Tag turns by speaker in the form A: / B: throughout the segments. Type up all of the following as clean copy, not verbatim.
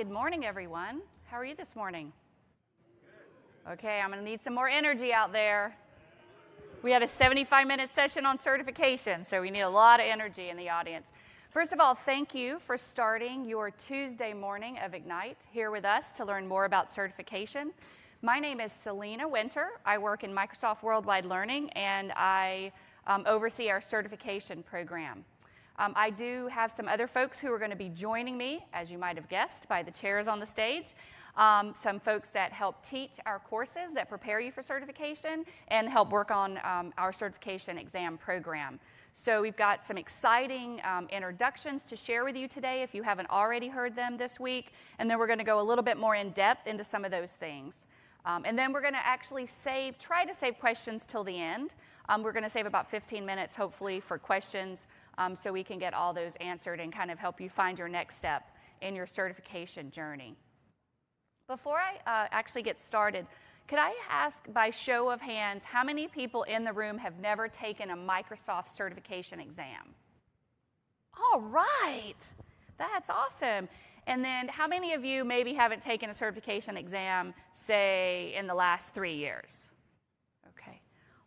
A: good morning, everyone. How are you this morning? Okay, I'm going to need some more energy out there. We had a 75-minute session on certification, so we need a lot of energy in the audience. First of all, thank you for starting your Tuesday morning of Ignite here with us to learn more about certification. My name is Selena Winter. I work in Microsoft Worldwide Learning, and I oversee our certification program. I do have some other folks who are going to be joining me, as you might have guessed, by the chairs on the stage. Some folks that help teach our courses that prepare you for certification and help work on our certification exam program. So we've got some exciting introductions to share with you today if you haven't already heard them this week. And then we're going to go a little bit more in depth into some of those things. And then we're going to actually try to save questions till the end. We're going to save about 15 minutes, hopefully, for questions so we can get all those answered and kind of help you find your next step in your certification journey. Before I actually get started, could I ask by show of hands how many people in the room have never taken a Microsoft certification exam? All right, that's awesome. And then how many of you maybe haven't taken a certification exam, say, in the last 3 years? Okay.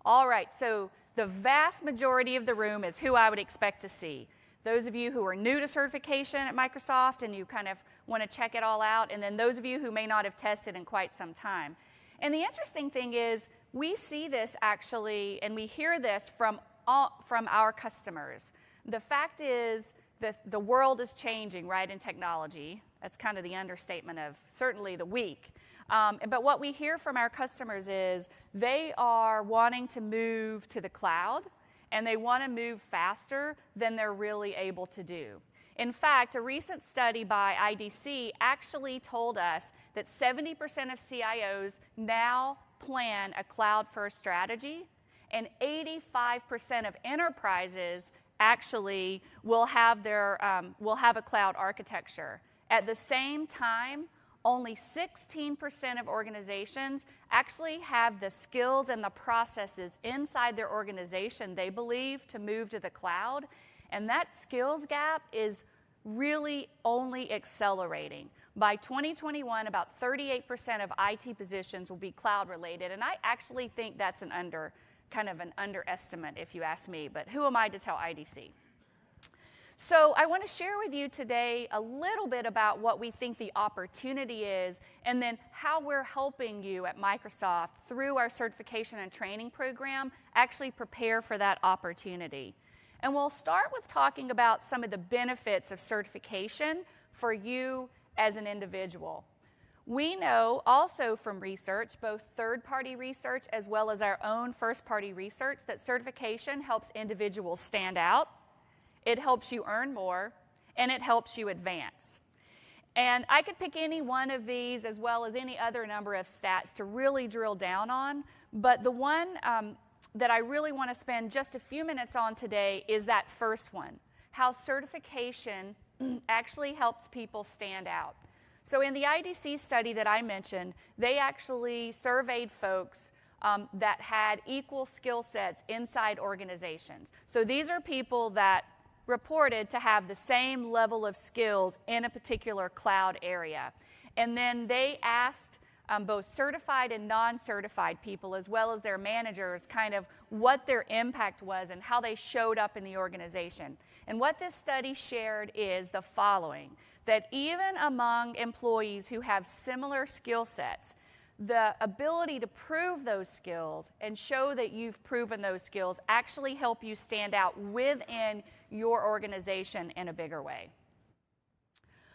A: All right, so the vast majority of the room is who I would expect to see. Those of you who are new to certification at Microsoft and you kind of want to check it all out, and then those of you who may not have tested in quite some time. And the interesting thing is we see this actually, and we hear this from our customers. The fact is that the world is changing, right, in technology. That's kind of the understatement of certainly the week. But what we hear from our customers is they are wanting to move to the cloud, and they want to move faster than they're really able to do. In fact, a recent study by IDC actually told us that 70% of CIOs now plan a cloud-first strategy, and 85% of enterprises actually will have a cloud architecture. At the same time, only 16% of organizations actually have the skills and the processes inside their organization they believe to move to the cloud. And that skills gap is really only accelerating. By 2021, about 38% of IT positions will be cloud related. And I actually think that's kind of an underestimate if you ask me, but who am I to tell IDC? So I want to share with you today a little bit about what we think the opportunity is and then how we're helping you at Microsoft through our certification and training program actually prepare for that opportunity. And we'll start with talking about some of the benefits of certification for you as an individual. We know also from research, both third-party research as well as our own first-party research, that certification helps individuals stand out. It helps you earn more, and it helps you advance. And I could pick any one of these as well as any other number of stats to really drill down on, but the one that I really want to spend just a few minutes on today is that first one, how certification actually helps people stand out. So in the IDC study that I mentioned, they actually surveyed folks that had equal skill sets inside organizations. So these are people that reported to have the same level of skills in a particular cloud area. And then they asked both certified and non-certified people, as well as their managers, kind of what their impact was and how they showed up in the organization. And what this study shared is the following, that even among employees who have similar skill sets, the ability to prove those skills and show that you've proven those skills actually help you stand out within your organization in a bigger way.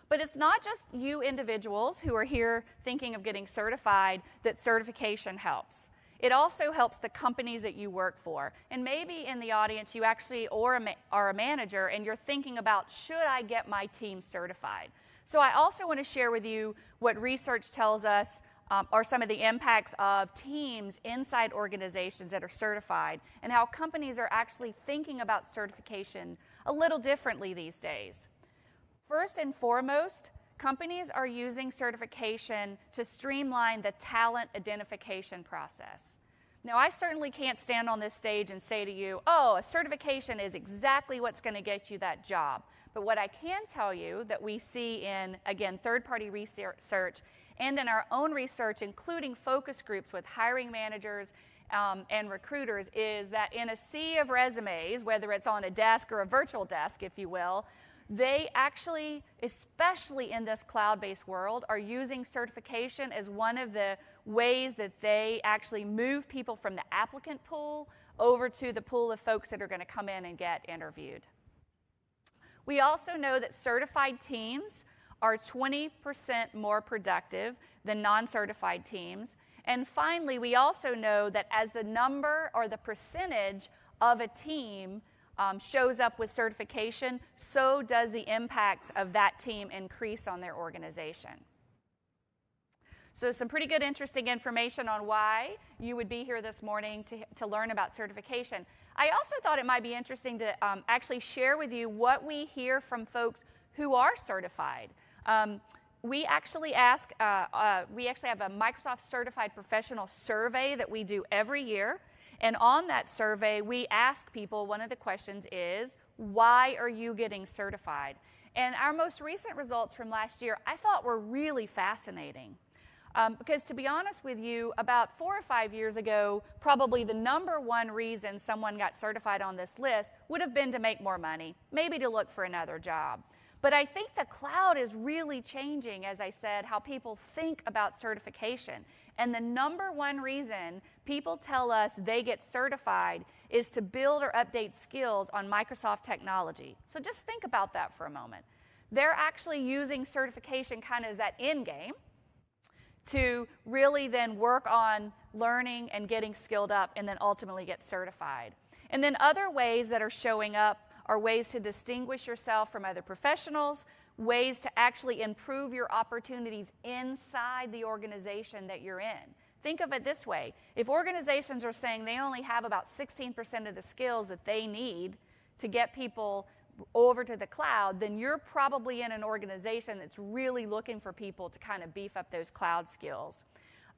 A: But it's not just you individuals who are here thinking of getting certified that certification helps. It also helps the companies that you work for. And maybe in the audience you actually are a manager and you're thinking about, should I get my team certified? So I also want to share with you what research tells us are some of the impacts of teams inside organizations that are certified and how companies are actually thinking about certification a little differently these days. First and foremost, companies are using certification to streamline the talent identification process. Now, I certainly can't stand on this stage and say to you, oh, a certification is exactly what's going to get you that job. But what I can tell you that we see in, again, third-party research and in our own research, including focus groups with hiring managers and recruiters, is that in a sea of resumes, whether it's on a desk or a virtual desk, if you will, they actually, especially in this cloud-based world, are using certification as one of the ways that they actually move people from the applicant pool over to the pool of folks that are going to come in and get interviewed. We also know that certified teams are 20% more productive than non-certified teams. And finally, we also know that as the number or the percentage of a team shows up with certification, so does the impact of that team increase on their organization. So some pretty good, interesting information on why you would be here this morning to learn about certification. I also thought it might be interesting to actually share with you what we hear from folks who are certified. We actually have a Microsoft Certified Professional survey that we do every year. And on that survey, we ask people, one of the questions is, why are you getting certified? And our most recent results from last year, I thought were really fascinating. Because to be honest with you, about 4 or 5 years ago, probably the #1 reason someone got certified on this list would have been to make more money, maybe to look for another job. But I think the cloud is really changing, as I said, how people think about certification. And the #1 reason people tell us they get certified is to build or update skills on Microsoft technology. So just think about that for a moment. They're actually using certification kind of as that end game to really then work on learning and getting skilled up and then ultimately get certified. And then other ways that are showing up are ways to distinguish yourself from other professionals, ways to actually improve your opportunities inside the organization that you're in. Think of it this way. If organizations are saying they only have about 16% of the skills that they need to get people over to the cloud, then you're probably in an organization that's really looking for people to kind of beef up those cloud skills.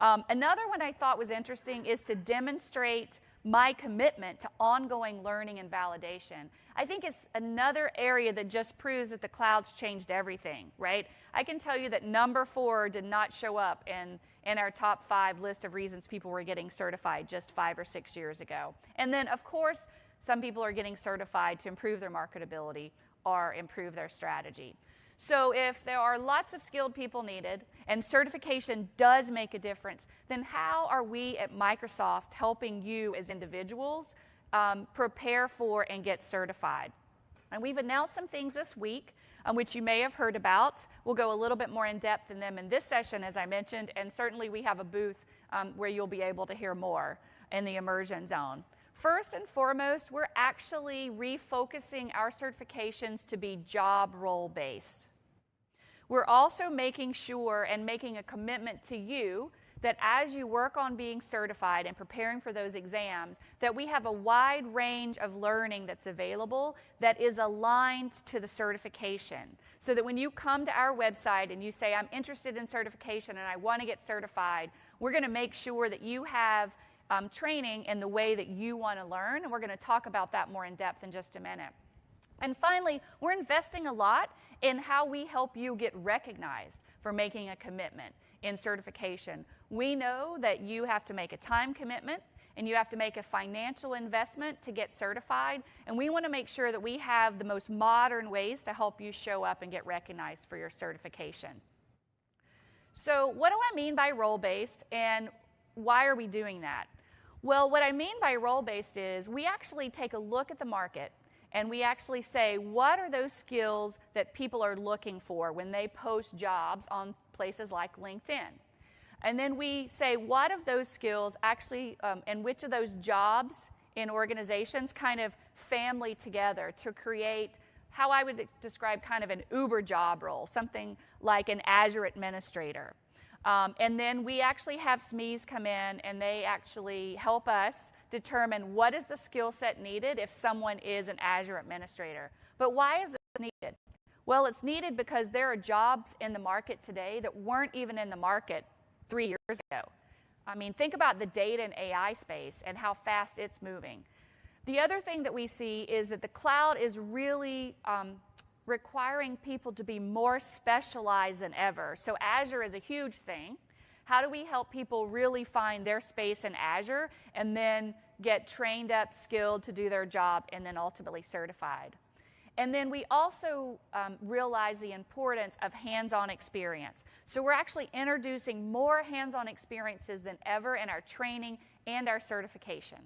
A: Another one I thought was interesting is to demonstrate my commitment to ongoing learning and validation. I think it's another area that just proves that the cloud's changed everything, right? I can tell you that #4 did not show up in our top 5 list of reasons people were getting certified just 5 or 6 years ago. And then, of course, some people are getting certified to improve their marketability or improve their strategy. So if there are lots of skilled people needed and certification does make a difference, then how are we at Microsoft helping you as individuals prepare for and get certified? And we've announced some things this week which you may have heard about. We'll go a little bit more in depth in them in this session, as I mentioned, and certainly we have a booth where you'll be able to hear more in the immersion zone. First and foremost, we're actually refocusing our certifications to be job role based. We're also making sure and making a commitment to you that as you work on being certified and preparing for those exams, that we have a wide range of learning that's available that is aligned to the certification. So that when you come to our website and you say, I'm interested in certification and I want to get certified, we're going to make sure that you have training in the way that you want to learn, and we're going to talk about that more in depth in just a minute. And finally, we're investing a lot in how we help you get recognized for making a commitment in certification. We know that you have to make a time commitment and you have to make a financial investment to get certified, and we want to make sure that we have the most modern ways to help you show up and get recognized for your certification. So what do I mean by role-based, and why are we doing that? Well, what I mean by role-based is we actually take a look at the market and we actually say, what are those skills that people are looking for when they post jobs on places like LinkedIn? And then we say, what of those skills actually, and which of those jobs in organizations kind of family together to create how I would describe kind of an Uber job role, something like an Azure administrator. And then we actually have SMEs come in and they actually help us determine what is the skill set needed if someone is an Azure administrator. But why is this needed? Well, it's needed because there are jobs in the market today that weren't even in the market 3 years ago. I mean, think about the data and AI space and how fast it's moving. The other thing that we see is that the cloud is really requiring people to be more specialized than ever. So Azure is a huge thing. How do we help people really find their space in Azure and then get trained up, skilled to do their job, and then ultimately certified? And then we also realize the importance of hands-on experience. So we're actually introducing more hands-on experiences than ever in our training and our certification.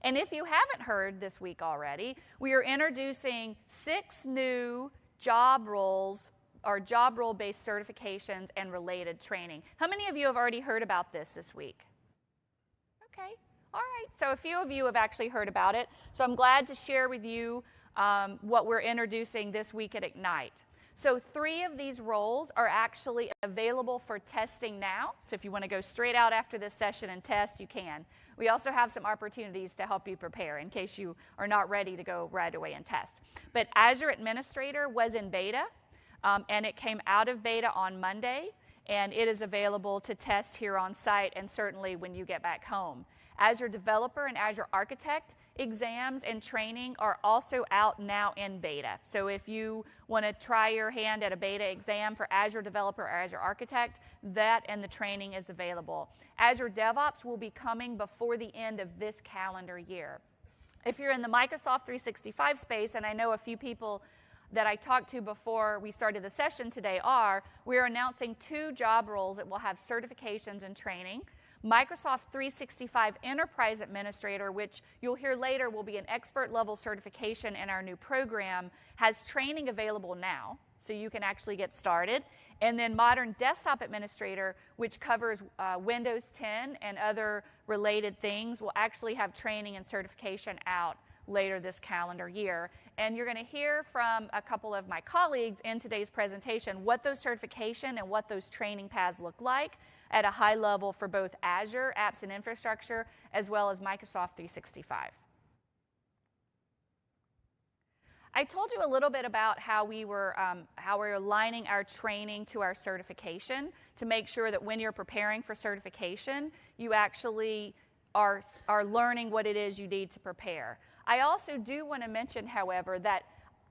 A: And if you haven't heard this week already, we are introducing 6 new job roles or job role-based certifications and related training. How many of you have already heard about this week? Okay, all right. So a few of you have actually heard about it. So I'm glad to share with you what we're introducing this week at Ignite. So 3 of these roles are actually available for testing now. So if you want to go straight out after this session and test, you can. We also have some opportunities to help you prepare in case you are not ready to go right away and test. But Azure Administrator was in beta, and it came out of beta on Monday, and it is available to test here on site and certainly when you get back home. Azure Developer and Azure Architect exams and training are also out now in beta. So if you want to try your hand at a beta exam for Azure Developer or Azure Architect, that and the training is available. Azure DevOps will be coming before the end of this calendar year. If you're in the Microsoft 365 space, and I know a few people that I talked to before we started the session today we're announcing 2 job roles that will have certifications and training. Microsoft 365 Enterprise Administrator, which you'll hear later will be an expert level certification in our new program, has training available now, so you can actually get started. And then Modern Desktop Administrator, which covers Windows 10 and other related things, will actually have training and certification out later this calendar year. And you're going to hear from a couple of my colleagues in today's presentation what those certification and what those training paths look like at a high level for both Azure Apps and Infrastructure as well as Microsoft 365. I told you a little bit about how we're aligning our training to our certification to make sure that when you're preparing for certification, you actually are learning what it is you need to prepare. I also do want to mention, however, that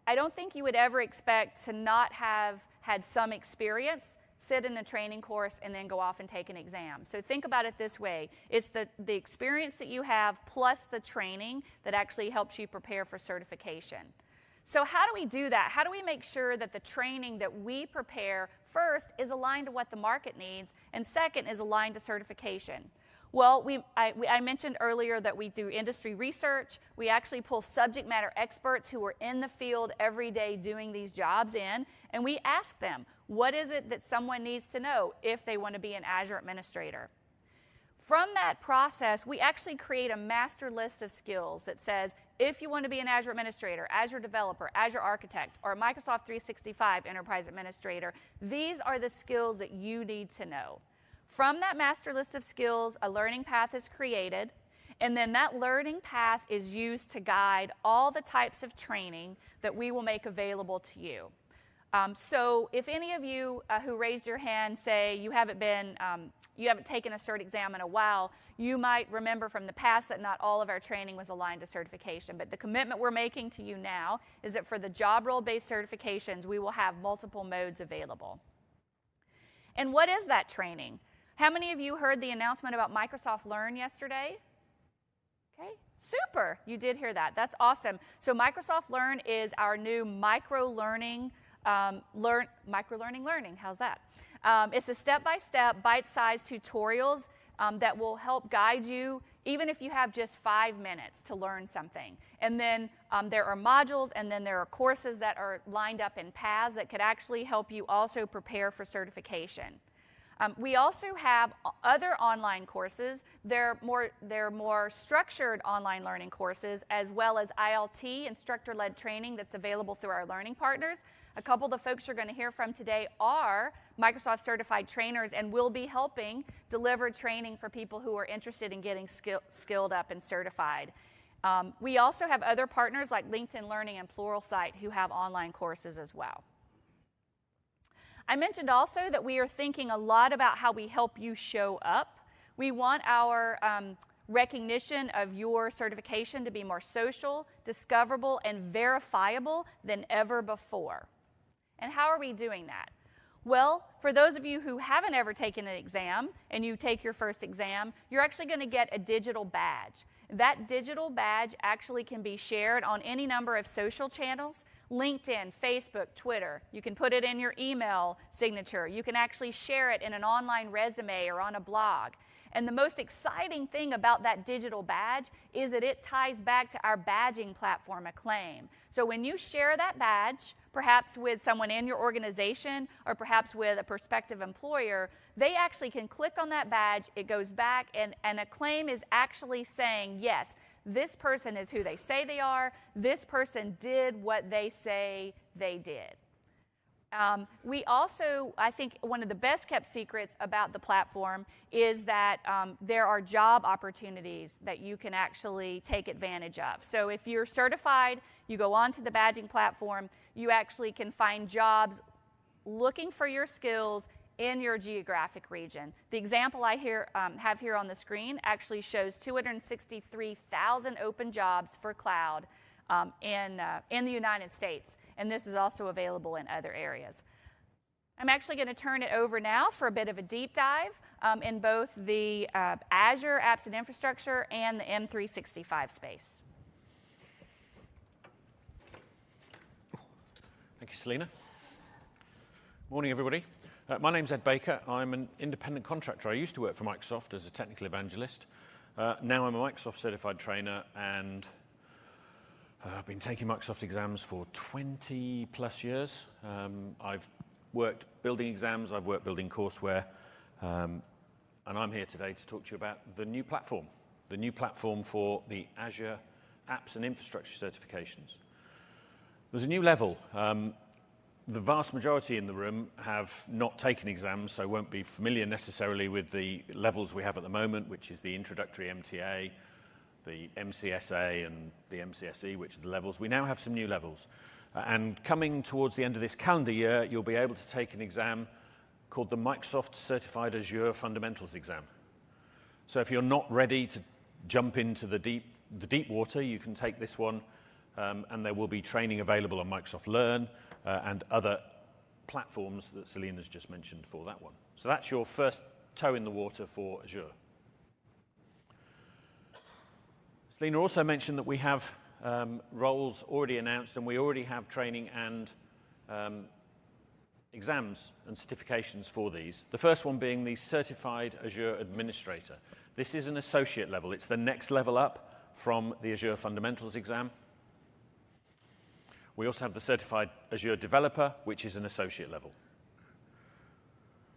A: I don't think you would ever expect to not have had some experience, sit in a training course, and then go off and take an exam. So think about it this way. It's the experience that you have plus the training that actually helps you prepare for certification. So how do we do that? How do we make sure that the training that we prepare first is aligned to what the market needs, and second is aligned to certification? Well, I mentioned earlier that we do industry research. We actually pull subject matter experts who are in the field every day doing these jobs in, and we ask them, what is it that someone needs to know if they want to be an Azure administrator? From that process, we actually create a master list of skills that says, if you want to be an Azure administrator, Azure developer, Azure architect, or a Microsoft 365 enterprise administrator, these are the skills that you need to know. From that master list of skills, a learning path is created, and then that learning path is used to guide all the types of training that we will make available to you. So if any of you who raised your hand say you haven't taken a cert exam in a while, you might remember from the past that not all of our training was aligned to certification. But the commitment we're making to you now is that for the job role-based certifications, we will have multiple modes available. And what is that training? How many of you heard the announcement about Microsoft Learn yesterday? Okay, super. You did hear that. That's awesome. So Microsoft Learn is our new micro-learning learning. How's that? It's a step-by-step, bite-sized tutorials that will help guide you, even if you have just 5 minutes to learn something. And then there are modules, and then there are courses that are lined up in paths that could actually help you also prepare for certification. We also have other online courses. They're more structured online learning courses, as well as ILT, instructor-led training, that's available through our learning partners. A couple of the folks you're going to hear from today are Microsoft certified trainers and will be helping deliver training for people who are interested in getting skilled up and certified. We also have other partners like LinkedIn Learning and Pluralsight who have online courses as well. I mentioned also that we are thinking a lot about how we help you show up. We want our recognition of your certification to be more social, discoverable, and verifiable than ever before. And how are we doing that? Well, for those of you who haven't ever taken an exam and you take your first exam, you're actually going to get a digital badge. That digital badge actually can be shared on any number of social channels, LinkedIn, Facebook, Twitter. You can put it in your email signature. You can actually share it in an online resume or on a blog. And the most exciting thing about that digital badge is that it ties back to our badging platform, Acclaim. So when you share that badge, perhaps with someone in your organization or perhaps with a prospective employer, they actually can click on that badge, it goes back, and Acclaim is actually saying, yes, this person is who they say they are, this person did what they say they did. We also, I think one of the best kept secrets about the platform is that there are job opportunities that you can actually take advantage of. So if you're certified, you go onto the badging platform, you actually can find jobs looking for your skills in your geographic region. The example I have here on the screen actually shows 263,000 open jobs for cloud in the United States, and this is also available in other areas. I'm actually going to turn it over now for a bit of a deep dive in both the Azure Apps and Infrastructure and the M365 space.
B: Thank you, Selena. Morning, everybody. My name's Ed Baker. I'm an independent contractor. I used to work for Microsoft as a technical evangelist. Now I'm a Microsoft certified trainer, and I've been taking Microsoft exams for 20 plus years. I've worked building exams, I've worked building courseware, and I'm here today to talk to you about the new platform for the Azure Apps and Infrastructure certifications. There's a new level. The vast majority in the room have not taken exams, so won't be familiar necessarily with the levels we have at the moment, which is the introductory MTA, the MCSA and the MCSE, which are the levels. We now have some new levels. And coming towards the end of this calendar year, you'll be able to take an exam called the Microsoft Certified Azure Fundamentals exam. So if you're not ready to jump into the deep water, you can take this one, and there will be training available on Microsoft Learn and other platforms that Selena's just mentioned for that one. So that's your first toe in the water for Azure. Selena also mentioned that we have roles already announced, and we already have training and exams and certifications for these. The first one being the Certified Azure Administrator. This is an associate level. It's the next level up from the Azure Fundamentals exam. We also have the Certified Azure Developer, which is an associate level.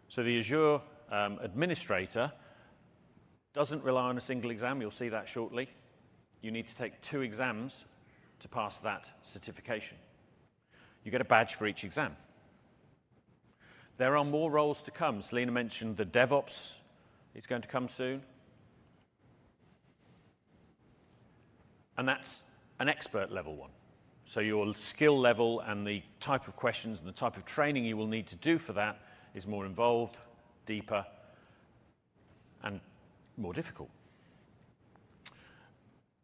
B: So the Azure Administrator doesn't rely on a single exam. You'll see that shortly. You need to take 2 exams to pass that certification. You get a badge for each exam. There are more roles to come. Selena mentioned the DevOps is going to come soon. And that's an expert level one. So your skill level and the type of questions and the type of training you will need to do for that is more involved, deeper, and more difficult.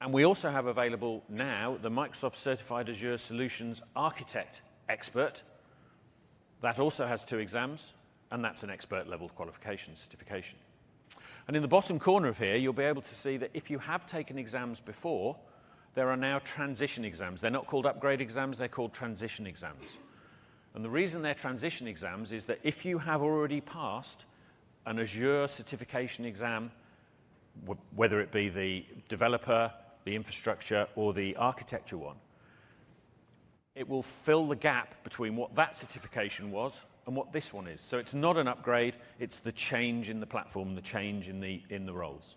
B: And we also have available now the Microsoft Certified Azure Solutions Architect Expert. That also has 2 exams, and that's an expert level qualification certification. And in the bottom corner of here, you'll be able to see that if you have taken exams before, there are now transition exams. They're not called upgrade exams, they're called transition exams. And the reason they're transition exams is that if you have already passed an Azure certification exam, whether it be the developer, the infrastructure, or the architecture one, it will fill the gap between what that certification was and what this one is. So it's not an upgrade, it's the change in the platform, the change in the roles.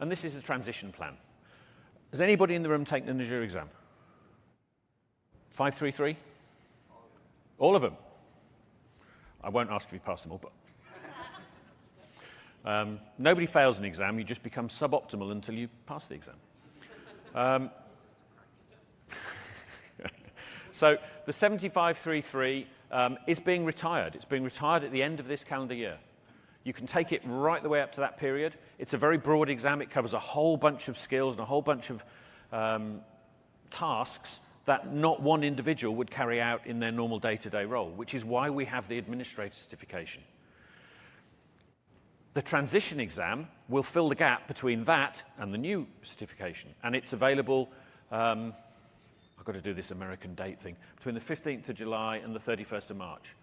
B: And this is a transition plan. Has anybody in the room taken an Azure exam? 533? All of them? I won't ask if you pass them all, but nobody fails an exam, you just become suboptimal until you pass the exam. So the 7533 is being retired. It's being retired at the end of this calendar year. You can take it right the way up to that period. It's a very broad exam. It covers a whole bunch of skills and a whole bunch of tasks that not one individual would carry out in their normal day-to-day role, which is why we have the administrator certification. The transition exam will fill the gap between that and the new certification, and it's available, I've got to do this American date thing, between the 15th of July and the 31st of March.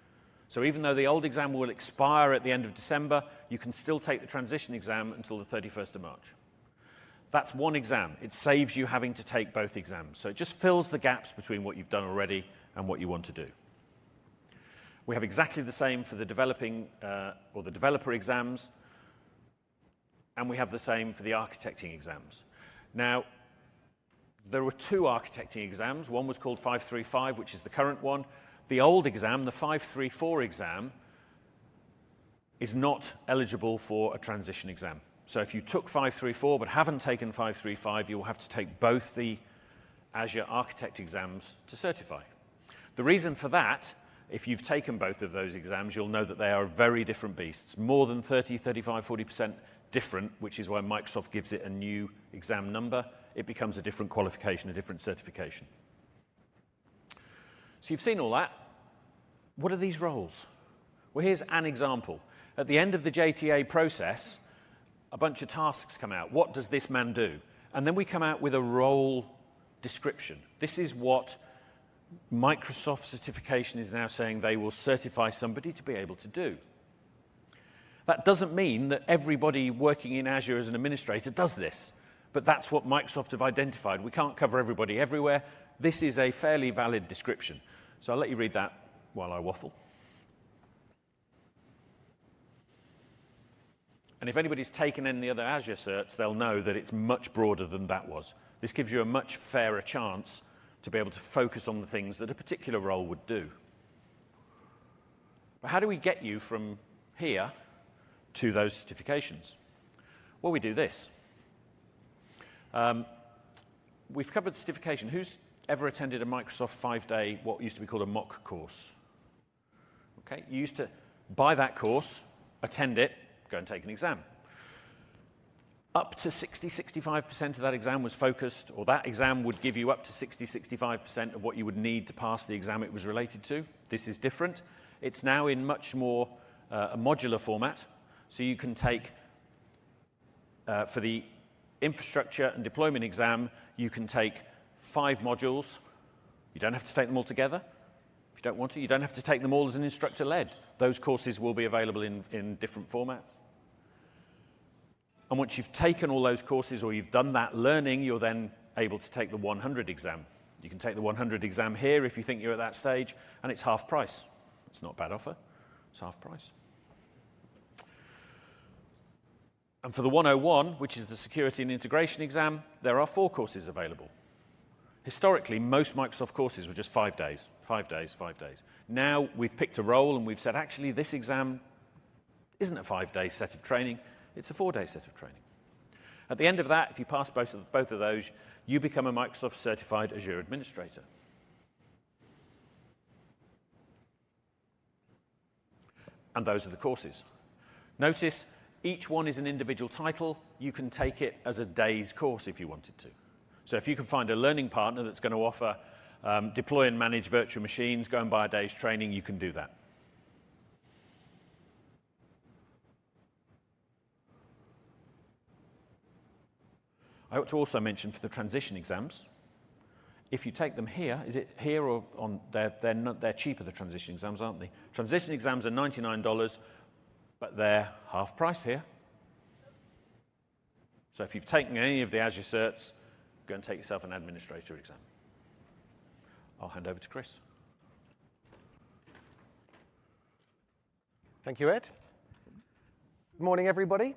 B: So even though the old exam will expire at the end of December, you can still take the transition exam until the 31st of March. That's one exam. It saves you having to take both exams. So it just fills the gaps between what you've done already and what you want to do. We have exactly the same for the developing or the developer exams, and we have the same for the architecting exams. Now, there were two architecting exams. One was called 535, which is the current one. The old exam, the 534 exam, is not eligible for a transition exam. So if you took 534 but haven't taken 535, you will have to take both the Azure Architect exams to certify. The reason for that, if you've taken both of those exams, you'll know that they are very different beasts, more than 30, 35, 40% different, which is why Microsoft gives it a new exam number. It becomes a different qualification, a different certification. So you've seen all that. What are these roles? Well, here's an example. At the end of the JTA process, a bunch of tasks come out. What does this man do? And then we come out with a role description. This is what Microsoft certification is now saying they will certify somebody to be able to do. That doesn't mean that everybody working in Azure as an administrator does this, but that's what Microsoft have identified. We can't cover everybody everywhere. This is a fairly valid description. So I'll let you read that while I waffle. And if anybody's taken any other Azure certs, they'll know that it's much broader than that was. This gives you a much fairer chance to be able to focus on the things that a particular role would do. But how do we get you from here to those certifications? Well, we do this. We've covered certification. Who's ever attended a Microsoft 5-day, what used to be called a mock course? Okay, you used to buy that course, attend it, go and take an exam. Up to 60-65% of that exam was focused, or that exam would give you up to 60-65% of what you would need to pass the exam it was related to. This is different. It's now in much more a modular format, so you can take, for the infrastructure and deployment exam, you can take 5 modules. You don't have to take them all together. If you don't want to, you don't have to take them all as an instructor-led. Those courses will be available in different formats. And once you've taken all those courses or you've done that learning, you're then able to take the 100 exam. You can take the 100 exam here if you think you're at that stage, and it's half price. It's not a bad offer. It's half price. And for the 101, which is the security and integration exam, there are 4 courses available. Historically, most Microsoft courses were just 5 days, 5 days, 5 days. Now we've picked a role and we've said, actually, this exam isn't a 5-day set of training. It's a 4-day set of training. At the end of that, if you pass both of those, you become a Microsoft Certified Azure Administrator. And those are the courses. Notice, each one is an individual title. You can take it as a day's course if you wanted to. So if you can find a learning partner that's going to offer deploy and manage virtual machines, go and buy a day's training, you can do that. I ought to also mention for the transition exams, if you take them here, is it here or on, they're cheaper, the transition exams, aren't they? Transition exams are $99, but they're half price here. So if you've taken any of the Azure certs, go and take yourself an administrator exam. I'll hand over to Chris.
C: Thank you, Ed. Good morning, everybody.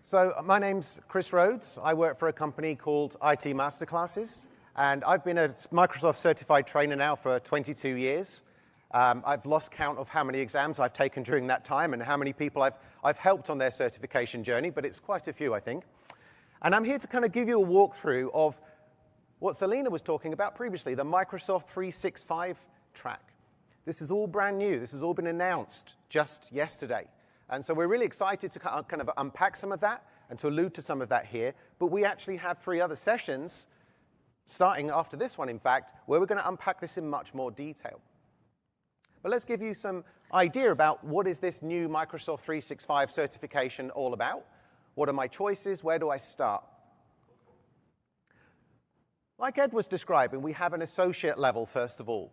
C: So my name's Chris Rhodes. I work for a company called IT Masterclasses, and I've been a Microsoft certified trainer now for 22 years. I've lost count of how many exams I've taken during that time and how many people I've helped on their certification journey, but it's quite a few, I think. And I'm here to kind of give you a walkthrough of what Selena was talking about previously, the Microsoft 365 track. This is all brand new. This has all been announced just yesterday. And so we're really excited to kind of unpack some of that and to allude to some of that here. But we actually have 3 other sessions, starting after this one, in fact, where we're going to unpack this in much more detail. But let's give you some idea about what is this new Microsoft 365 certification all about. What are my choices? Where do I start? Like Ed was describing, we have an associate level, first of all.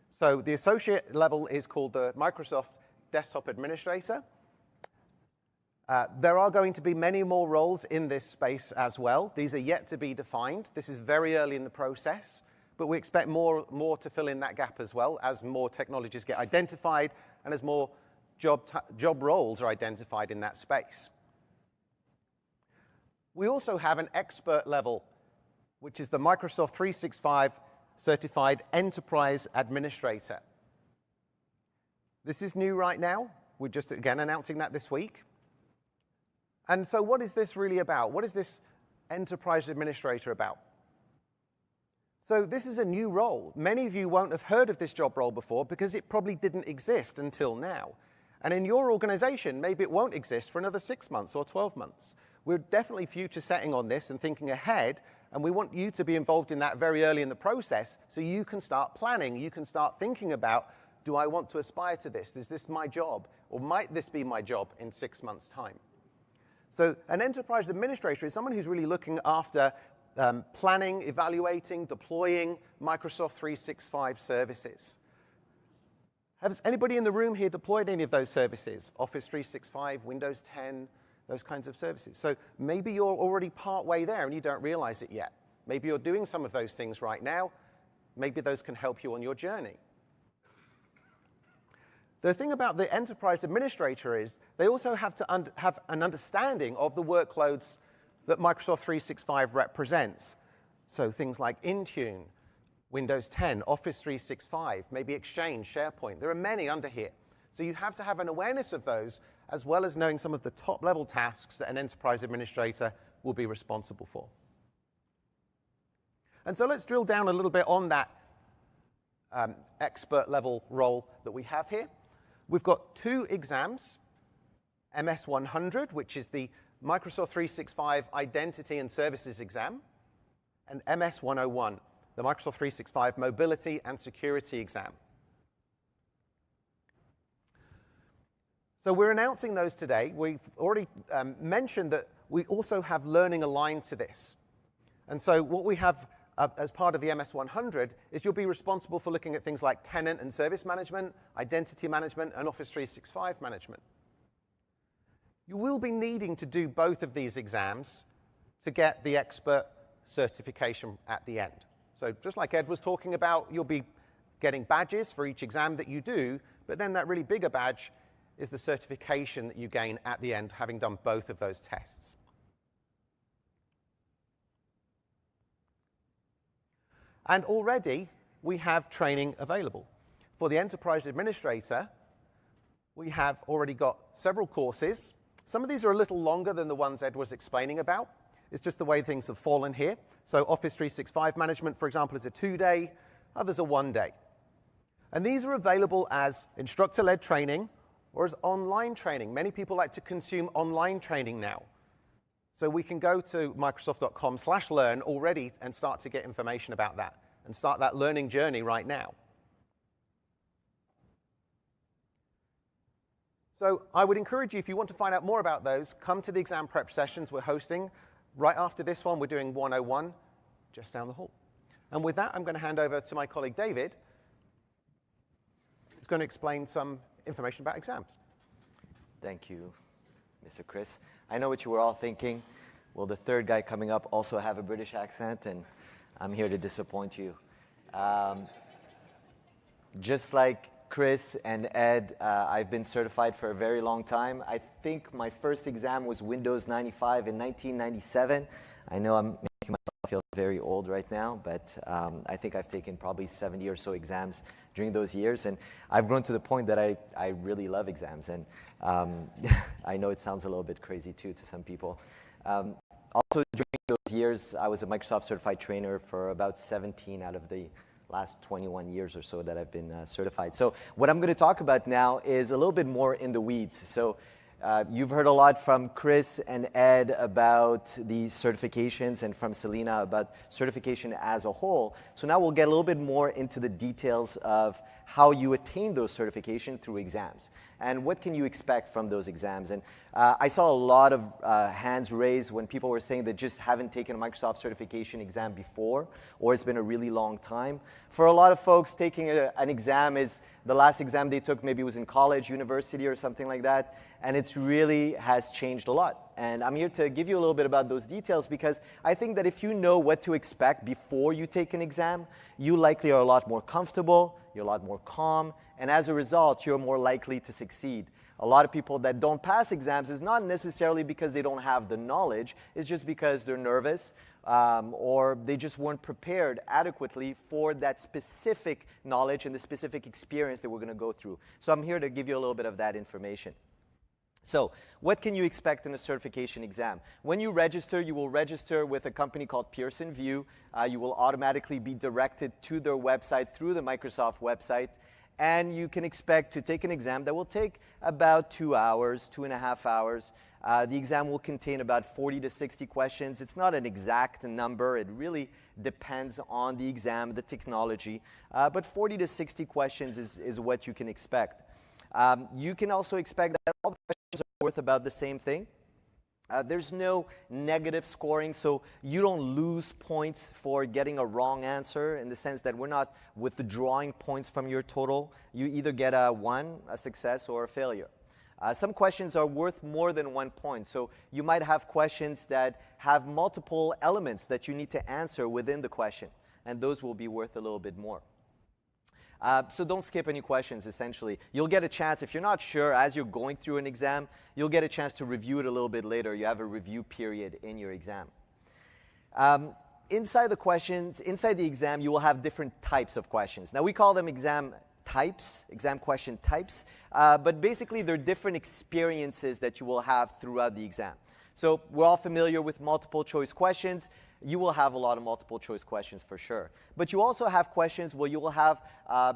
C: So the associate level is called the Microsoft Desktop Administrator. There are going to be many more roles in this space as well. These are yet to be defined. This is very early in the process, but we expect more to fill in that gap as well as more technologies get identified and as more job roles are identified in that space. We also have an expert level, which is the Microsoft 365 Certified Enterprise Administrator. This is new right now. We're just, again, announcing that this week. And so what is this really about? What is this Enterprise Administrator about? So this is a new role. Many of you won't have heard of this job role before because it probably didn't exist until now. And in your organization, maybe it won't exist for another 6 months or 12 months. We're definitely future setting on this and thinking ahead, and we want you to be involved in that very early in the process so you can start planning, you can start thinking about, do I want to aspire to this? Is this my job? Or might this be my job in 6 months' time? So an enterprise administrator is someone who's really looking after planning, evaluating, deploying Microsoft 365 services. Has anybody in the room here deployed any of those services? Office 365, Windows 10, those kinds of services. So maybe you're already part way there and you don't realize it yet. Maybe you're doing some of those things right now. Maybe those can help you on your journey. The thing about the enterprise administrator is they also have to have an understanding of the workloads that Microsoft 365 represents. So things like Intune, Windows 10, Office 365, maybe Exchange, SharePoint. There are many under here. So you have to have an awareness of those as well as knowing some of the top-level tasks that an enterprise administrator will be responsible for. And so let's drill down a little bit on that expert-level role that we have here. We've got 2 exams, MS100, which is the Microsoft 365 Identity and Services exam, and MS101, the Microsoft 365 Mobility and Security exam. So we're announcing those today. We've already mentioned that we also have learning aligned to this. And so what we have as part of the MS100 is you'll be responsible for looking at things like tenant and service management, identity management, and Office 365 management. You will be needing to do both of these exams to get the expert certification at the end. So just like Ed was talking about, you'll be getting badges for each exam that you do, but then that really bigger badge is the certification that you gain at the end, having done both of those tests. And already, we have training available. For the Enterprise Administrator, we have already got several courses. Some of these are a little longer than the ones Ed was explaining about. It's just the way things have fallen here. So Office 365 Management, for example, is a 2-day. Others are 1 day. And these are available as instructor-led training or as online training. Many people like to consume online training now. So we can go to microsoft.com/learn already and start to get information about that and start that learning journey right now. So I would encourage you, if you want to find out more about those, come to the exam prep sessions we're hosting. Right after this one, we're doing 101 just down the hall. And with that, I'm going to hand over to my colleague David, who's going to explain some information about exams.
D: Thank you, Mr. Chris. I know what you were all thinking. Will the third guy coming up also have a British accent? And I'm here to disappoint you. Just like Chris and Ed, I've been certified for a very long time. I think my first exam was Windows 95 in 1997. I know I'm making myself feel very old right now, but I think I've taken probably 70 or so exams during those years. And I've grown to the point that I really love exams. And I know it sounds a little bit crazy too to some people. Also during those years, I was a Microsoft certified trainer for about 17 out of the last 21 years or so that I've been certified. So what I'm going to talk about now is a little bit more in the weeds. So You've heard a lot from Chris and Ed about the certifications and from Selena about certification as a whole. So now we'll get a little bit more into the details of how you attain those certifications through exams. And what can you expect from those exams? And I saw a lot of hands raised when people were saying that just haven't taken a Microsoft certification exam before, or it's been a really long time. For a lot of folks, taking an exam is the last exam they took maybe was in college, university, or something like that. And it's really has changed a lot. And I'm here to give you a little bit about those details because I think that if you know what to expect before you take an exam, you likely are a lot more comfortable, you're a lot more calm, and as a result, you're more likely to succeed. A lot of people that don't pass exams is not necessarily because they don't have the knowledge, it's just because they're nervous or they just weren't prepared adequately for that specific knowledge and the specific experience that we're going to go through. So I'm here to give you a little bit of that information. So what can you expect in a certification exam? When you register, you will register with a company called Pearson VUE. You will automatically be directed to their website through the Microsoft website. And you can expect to take an exam that will take about 2 hours, 2.5 hours. The exam will contain about 40 to 60 questions. It's not an exact number. It really depends on the exam, the technology. But 40 to 60 questions is what you can expect. You can also expect that all the questions are worth about the same thing. There's no negative scoring, so you don't lose points for getting a wrong answer in the sense that we're not withdrawing points from your total. You either get a 1, a success, or a failure. Some questions are worth more than 1 point, so you might have questions that have multiple elements that you need to answer within the question, and those will be worth a little bit more. So don't skip any questions, essentially. You'll get a chance, if you're not sure, as you're going through an exam, you'll get a chance to review it a little bit later. You have a review period in your exam. Inside the questions, inside the exam, you will have different types of questions. Now, we call them exam types, exam question types, but basically they're different experiences that you will have throughout the exam. So we're all familiar with multiple choice questions. You will have a lot of multiple choice questions for sure. But you also have questions where you will have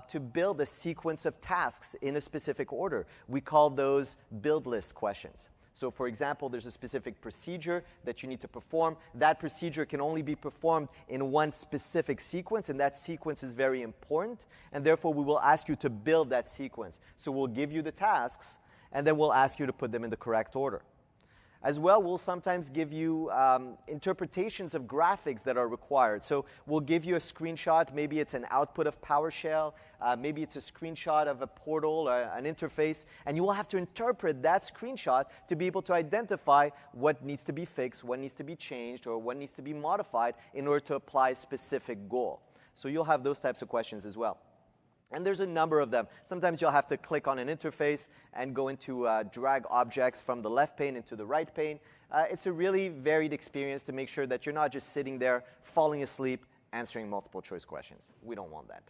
D: to build a sequence of tasks in a specific order. We call those build list questions. So for example, there's a specific procedure that you need to perform. That procedure can only be performed in one specific sequence, and that sequence is very important. And therefore, we will ask you to build that sequence. So we'll give you the tasks, and then we'll ask you to put them in the correct order. As well, we'll sometimes give you interpretations of graphics that are required. So we'll give you a screenshot. Maybe it's an output of PowerShell. Maybe it's a screenshot of a portal or an interface. And you will have to interpret that screenshot to be able to identify what needs to be fixed, what needs to be changed, or what needs to be modified in order to apply a specific goal. So you'll have those types of questions as well. And there's a number of them. Sometimes you'll have to click on an interface and go into drag objects from the left pane into the right pane. It's a really varied experience to make sure that you're not just sitting there falling asleep answering multiple choice questions. We don't want that.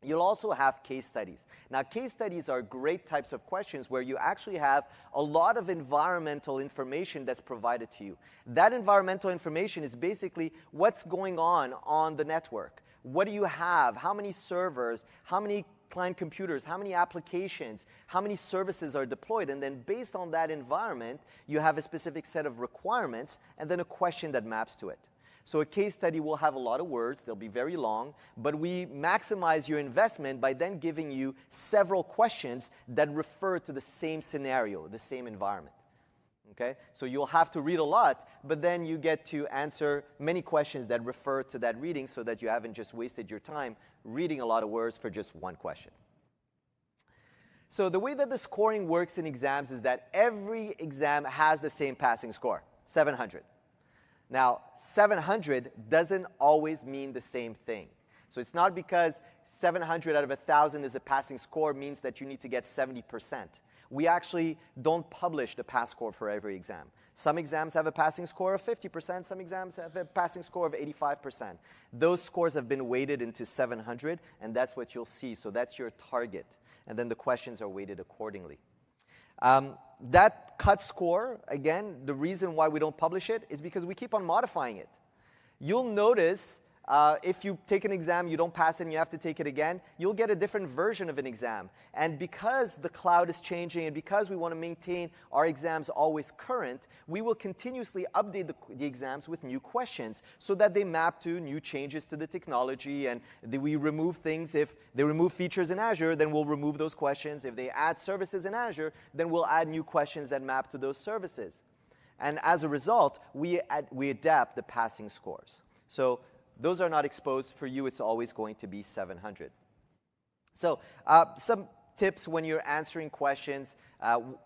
D: You'll also have case studies. Now, case studies are great types of questions where you actually have a lot of environmental information that's provided to you. That environmental information is basically what's going on the network. What do you have? How many servers? How many client computers? How many applications? How many services are deployed? And then based on that environment, you have a specific set of requirements and then a question that maps to it. So a case study will have a lot of words. They'll be very long. But we maximize your investment by then giving you several questions that refer to the same scenario, the same environment. Okay? So you'll have to read a lot, but then you get to answer many questions that refer to that reading so that you haven't just wasted your time reading a lot of words for just one question. So the way that the scoring works in exams is that every exam has the same passing score, 700. Now, 700 doesn't always mean the same thing. So it's not because 700 out of 1,000 is a passing score means that you need to get 70%. We actually don't publish the pass score for every exam. Some exams have a passing score of 50%. Some exams have a passing score of 85%. Those scores have been weighted into 700, and that's what you'll see. So that's your target. And then the questions are weighted accordingly. That cut score, again, the reason why we don't publish it is because we keep on modifying it. You'll notice If you take an exam, you don't pass it, and you have to take it again, you'll get a different version of an exam. And because the cloud is changing and because we want to maintain our exams always current, we will continuously update the exams with new questions so that they map to new changes to the technology, and we remove things. If they remove features in Azure, then we'll remove those questions. If they add services in Azure, then we'll add new questions that map to those services. And as a result, we adapt the passing scores. So those are not exposed. For you, it's always going to be 700. So some tips when you're answering questions.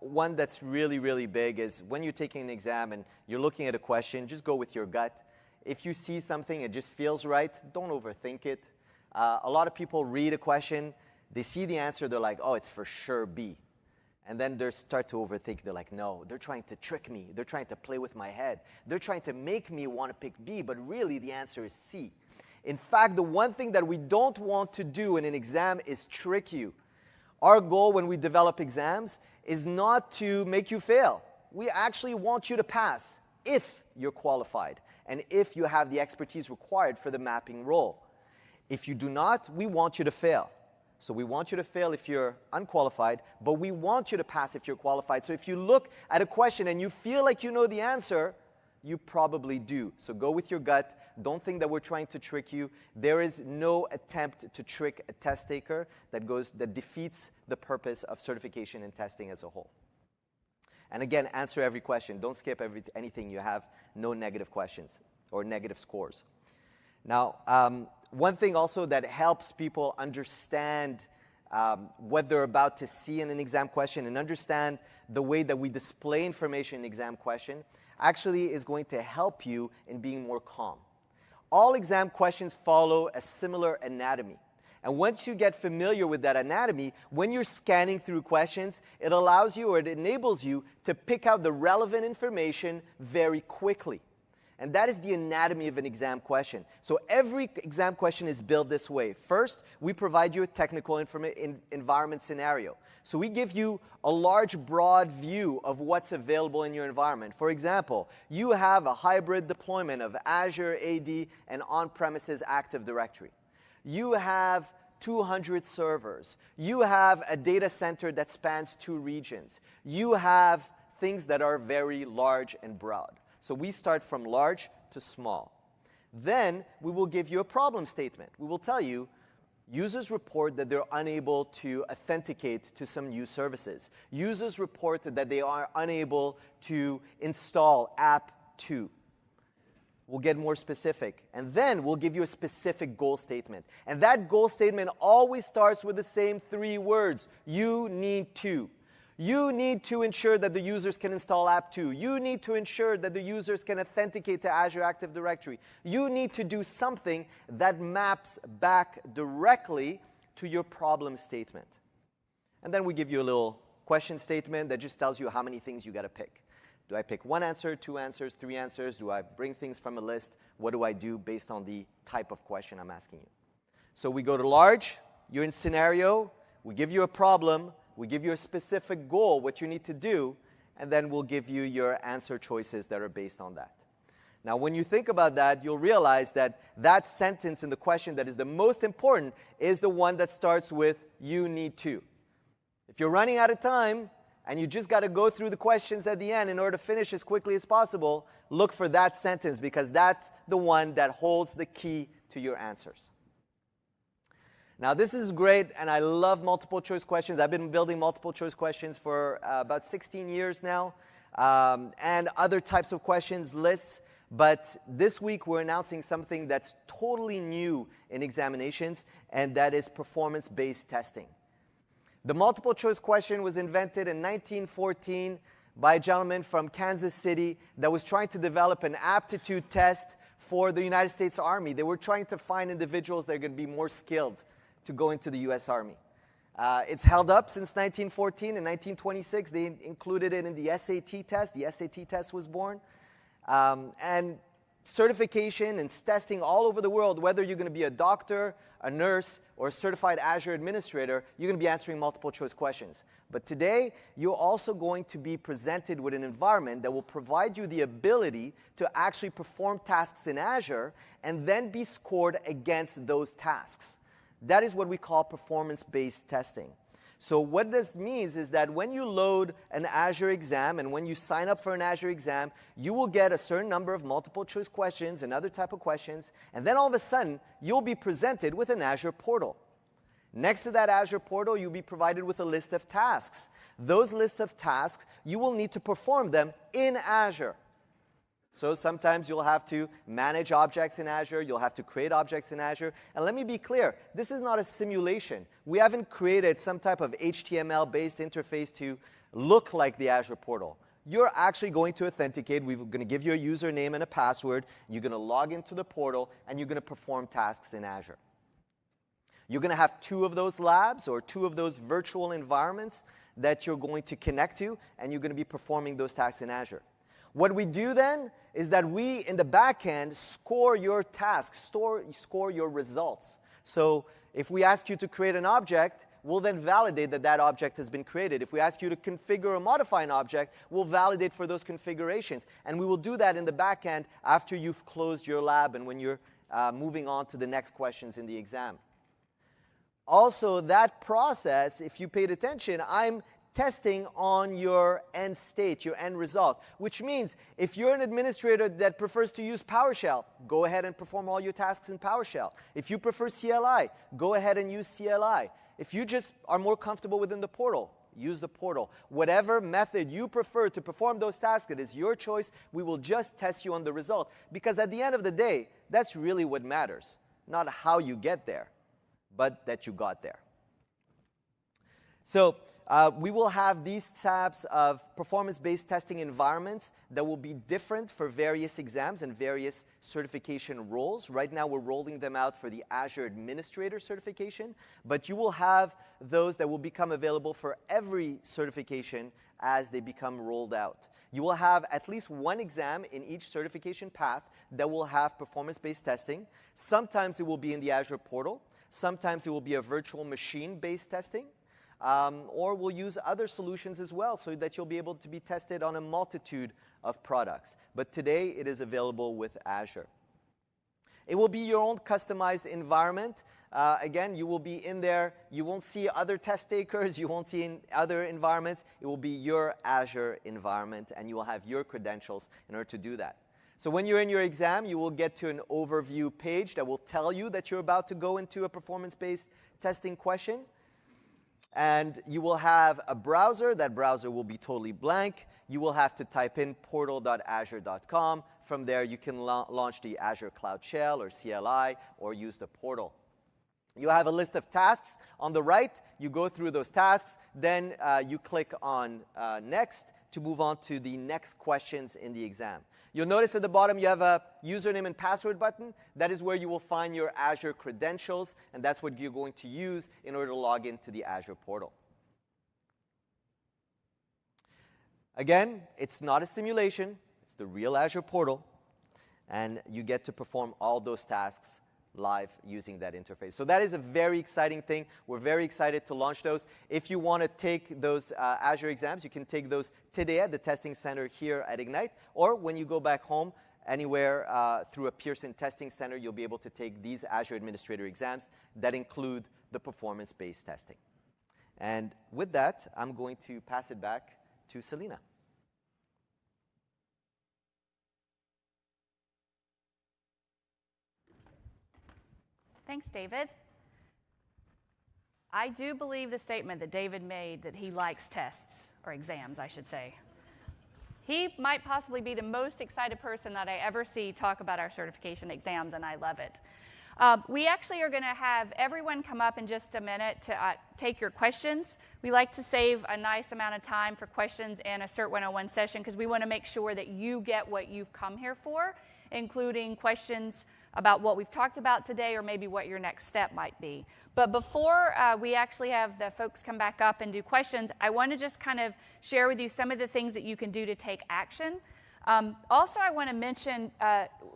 D: One that's really, really big is when you're taking an exam and you're looking at a question, just go with your gut. If you see something, it just feels right, don't overthink it. A lot of people read a question, they see the answer, they're like, oh, it's for sure B. And then they start to overthink. They're like, no, they're trying to trick me. They're trying to play with my head. They're trying to make me want to pick B, but really the answer is C. In fact, the one thing that we don't want to do in an exam is trick you. Our goal when we develop exams is not to make you fail. We actually want you to pass if you're qualified and if you have the expertise required for the mapping role. If you do not, we want you to fail. So we want you to fail if you're unqualified, but we want you to pass if you're qualified. So if you look at a question and you feel like you know the answer, you probably do. So go with your gut. Don't think that we're trying to trick you. There is no attempt to trick a test taker that defeats the purpose of certification and testing as a whole. And again, answer every question. Don't skip anything you have. No negative questions or negative scores. Now, one thing also that helps people understand what they're about to see in an exam question and understand the way that we display information in an exam question actually is going to help you in being more calm. All exam questions follow a similar anatomy. And once you get familiar with that anatomy, when you're scanning through questions, it allows you or it enables you to pick out the relevant information very quickly. And that is the anatomy of an exam question. So every exam question is built this way. First, we provide you a technical environment scenario. So we give you a large, broad view of what's available in your environment. For example, you have a hybrid deployment of Azure AD and on-premises Active Directory. You have 200 servers. You have a data center that spans 2 regions. You have things that are very large and broad. So we start from large to small. Then we will give you a problem statement. We will tell you, users report that they're unable to authenticate to some new services. Users report that they are unable to install app 2. We'll get more specific. And then we'll give you a specific goal statement. And that goal statement always starts with the same 3 words. You need to. You need to ensure that the users can install app 2. You need to ensure that the users can authenticate to Azure Active Directory. You need to do something that maps back directly to your problem statement. And then we give you a little question statement that just tells you how many things you got to pick. Do I pick 1 answer, 2 answers, 3 answers? Do I bring things from a list? What do I do based on the type of question I'm asking you? So we go to large, you're in scenario, we give you a problem, we give you a specific goal, what you need to do, and then we'll give you your answer choices that are based on that. Now, when you think about that, you'll realize that that sentence in the question that is the most important is the one that starts with, you need to. If you're running out of time, and you just got to go through the questions at the end in order to finish as quickly as possible, look for that sentence, because that's the one that holds the key to your answers. Now, this is great, and I love multiple choice questions. I've been building multiple choice questions for about 16 years now, and other types of questions lists. But this week, we're announcing something that's totally new in examinations, and that is performance-based testing. The multiple choice question was invented in 1914 by a gentleman from Kansas City that was trying to develop an aptitude test for the United States Army. They were trying to find individuals that are going to be more skilled to go into the U.S. Army. It's held up since 1914. In 1926, they included it in the SAT test. The SAT test was born. And certification and testing all over the world, whether you're going to be a doctor, a nurse, or a certified Azure administrator, you're going to be answering multiple choice questions. But today, you're also going to be presented with an environment that will provide you the ability to actually perform tasks in Azure and then be scored against those tasks. That is what we call performance-based testing. So what this means is that when you load an Azure exam and when you sign up for an Azure exam, you will get a certain number of multiple choice questions and other type of questions, and then all of a sudden, you'll be presented with an Azure portal. Next to that Azure portal, you'll be provided with a list of tasks. Those lists of tasks, you will need to perform them in Azure. So sometimes you'll have to manage objects in Azure, you'll have to create objects in Azure. And let me be clear, this is not a simulation. We haven't created some type of HTML-based interface to look like the Azure portal. You're actually going to authenticate. We're going to give you a username and a password. You're going to log into the portal, and you're going to perform tasks in Azure. You're going to have 2 of those labs or 2 of those virtual environments that you're going to connect to, and you're going to be performing those tasks in Azure. What we do then is that we, in the back end, score your tasks, score your results. So if we ask you to create an object, we'll then validate that that object has been created. If we ask you to configure or modify an object, we'll validate for those configurations. And we will do that in the back end after you've closed your lab and when you're moving on to the next questions in the exam. Also, that process, if you paid attention, I'm testing on your end state, your end result, which means if you're an administrator that prefers to use PowerShell, go ahead and perform all your tasks in PowerShell. If you prefer CLI, go ahead and use CLI. If you just are more comfortable within the portal, use the portal. Whatever method you prefer to perform those tasks, it is your choice. We will just test you on the result, because at the end of the day, that's really what matters. Not how you get there, but that you got there. So we will have these types of performance-based testing environments that will be different for various exams and various certification roles. Right now, we're rolling them out for the Azure Administrator certification, but you will have those that will become available for every certification as they become rolled out. You will have at least one exam in each certification path that will have performance-based testing. Sometimes it will be in the Azure portal. Sometimes it will be a virtual machine-based testing. Or we'll use other solutions as well so that you'll be able to be tested on a multitude of products. But today, it is available with Azure. It will be your own customized environment. Again, you will be in there. You won't see other test takers. You won't see in other environments. It will be your Azure environment, and you will have your credentials in order to do that. So when you're in your exam, you will get to an overview page that will tell you that you're about to go into a performance-based testing question. And you will have a browser. That browser will be totally blank. You will have to type in portal.azure.com. From there, you can launch the Azure Cloud Shell or CLI or use the portal. You have a list of tasks. On the right, you go through those tasks. Then you click on Next to move on to the next questions in the exam. You'll notice at the bottom you have a username and password button. That is where you will find your Azure credentials, and that's what you're going to use in order to log into the Azure portal. Again, it's not a simulation. It's the real Azure portal, and you get to perform all those tasks live using that interface. So that is a very exciting thing. We're very excited to launch those. If you want to take those Azure exams, you can take those today at the testing center here at Ignite, or when you go back home anywhere through a Pearson testing center, you'll be able to take these Azure Administrator exams that include the performance-based testing. And with that, I'm going to pass it back to Selena.
A: Thanks, David. I do believe the statement that David made that he likes tests, or exams, I should say. He might possibly be the most excited person that I ever see talk about our certification exams, and I love it. We actually are going to have everyone come up in just a minute to take your questions. We like to save a nice amount of time for questions in a Cert 101 session because we want to make sure that you get what you've come here for, including questions about what we've talked about today or maybe what your next step might be. But before we actually have the folks come back up and do questions, I want to just kind of share with you some of the things that you can do to take action. Also, I want to mention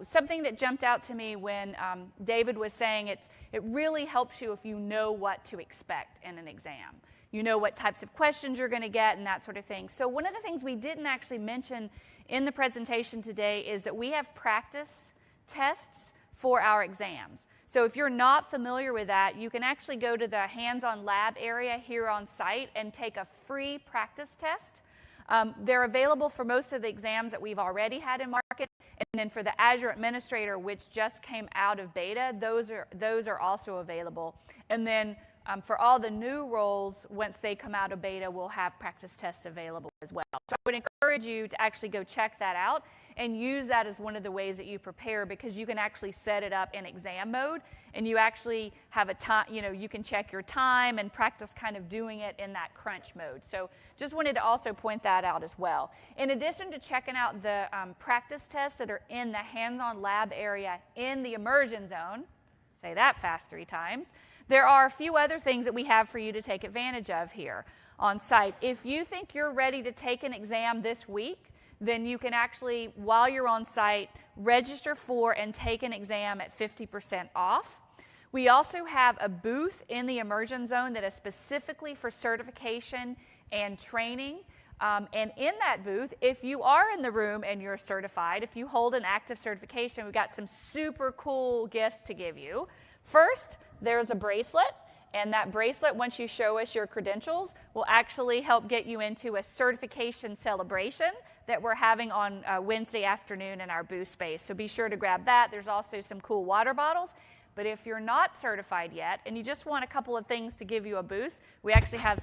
A: something that jumped out to me when David was saying it really helps you if you know what to expect in an exam. You know what types of questions you're going to get and that sort of thing. So one of the things we didn't actually mention in the presentation today is that we have practice tests for our exams. So if you're not familiar with that, you can actually go to the hands-on lab area here on site and take a free practice test. They're available for most of the exams that we've already had in market, and then for the Azure Administrator, which just came out of beta, those are also available. And then for all the new roles, once they come out of beta, we'll have practice tests available as well. So I would encourage you to actually go check that out and use that as one of the ways that you prepare, because you can actually set it up in exam mode, and you actually have a time, you can check your time and practice kind of doing it in that crunch mode. So just wanted to also point that out as well. In addition to checking out the practice tests that are in the hands-on lab area in the immersion zone, say that fast 3 times, there are a few other things that we have for you to take advantage of here on site. If you think you're ready to take an exam this week, then you can actually, while you're on site, register for and take an exam at 50% off. We also have a booth in the immersion zone that is specifically for certification and training. And in that booth, if you are in the room and you're certified, if you hold an active certification, we've got some super cool gifts to give you. First, there's a bracelet. And that bracelet, once you show us your credentials, will actually help get you into a certification celebration that we're having on Wednesday afternoon in our booth space. So be sure to grab that. There's also some cool water bottles. But if you're not certified yet and you just want a couple of things to give you a boost, we actually have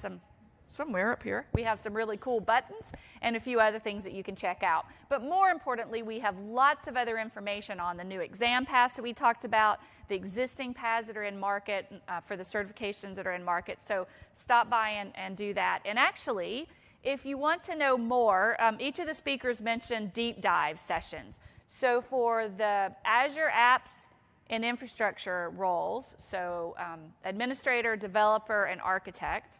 A: somewhere up here, we have some really cool buttons and a few other things that you can check out. But more importantly, we have lots of other information on the new exam pass that we talked about, the existing paths that are in market for the certifications that are in market. So stop by and do that. And actually, if you want to know more, each of the speakers mentioned deep dive sessions. So for the Azure Apps and Infrastructure roles, so administrator, developer, and architect,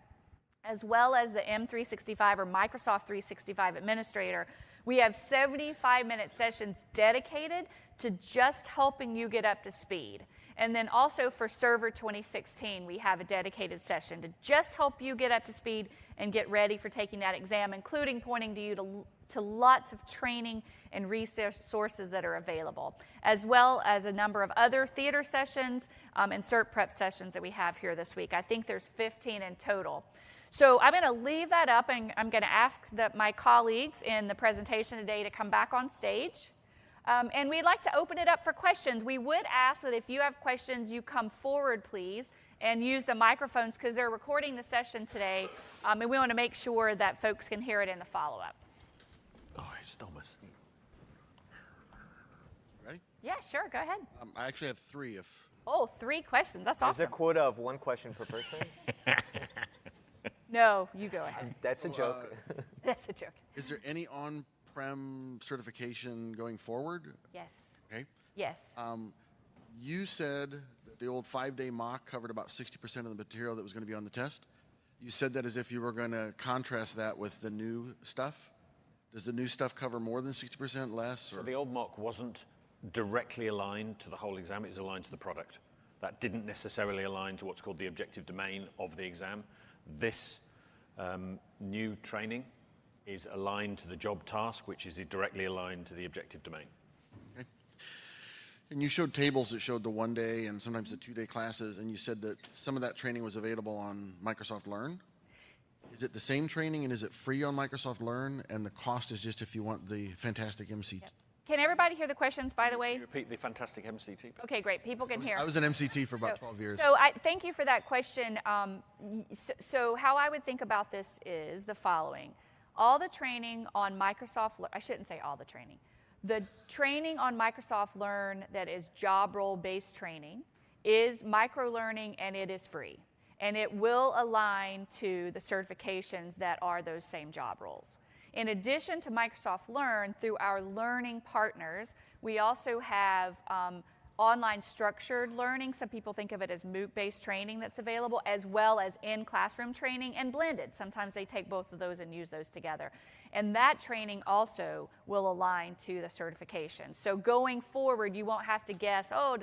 A: as well as the M365 or Microsoft 365 administrator, we have 75-minute sessions dedicated to just helping you get up to speed. And then also for Server 2016, we have a dedicated session to just help you get up to speed and get ready for taking that exam, including pointing to you to lots of training and resources that are available, as well as a number of other theater sessions and cert prep sessions that we have here this week. I think there's 15 in total. So I'm going to leave that up, and I'm going to ask my colleagues in the presentation today to come back on stage. And we'd like to open it up for questions. We would ask that if you have questions, you come forward, please, and use the microphones, because they're recording the session today, and we want to make sure that folks can hear it in the follow-up.
B: Oh, it's Thomas.
E: Ready?
A: Yeah, sure, go ahead.
E: I actually have 3
A: Oh, 3 questions. That's awesome.
D: There's a quota of 1 question per person.
A: No, you go ahead.
D: That's a joke.
A: That's a joke.
E: Is there any on-prem certification going forward?
A: Yes.
E: Okay.
A: Yes.
E: You said that the old 5-day mock covered about 60% of the material that was going to be on the test. You said that as if you were going to contrast that with the new stuff. Does the new stuff cover more than 60%, less? Or?
B: So the old mock wasn't directly aligned to the whole exam, it was aligned to the product. That didn't necessarily align to what's called the objective domain of the exam. This new training is aligned to the job task, which is directly aligned to the objective domain.
E: Okay. And you showed tables that showed the 1-day and sometimes the 2-day classes, and you said that some of that training was available on Microsoft Learn. Is it the same training, and is it free on Microsoft Learn, and the cost is just if you want the fantastic MCT?
A: Yep. Can everybody hear the questions, by the way?
B: Can you repeat the fantastic MCT?
A: Okay, great. People can hear.
E: I was an MCT for about 12 years.
A: So thank you for that question. So how I would think about this is the following. All the training on Microsoft, I shouldn't say all the training. The training on Microsoft Learn that is job role-based training is micro-learning, and it is free. And it will align to the certifications that are those same job roles. In addition to Microsoft Learn, through our learning partners, we also have online structured learning. Some people think of it as MOOC-based training that's available, as well as in-classroom training and blended. Sometimes they take both of those and use those together. And that training also will align to the certification. So going forward, you won't have to guess, oh,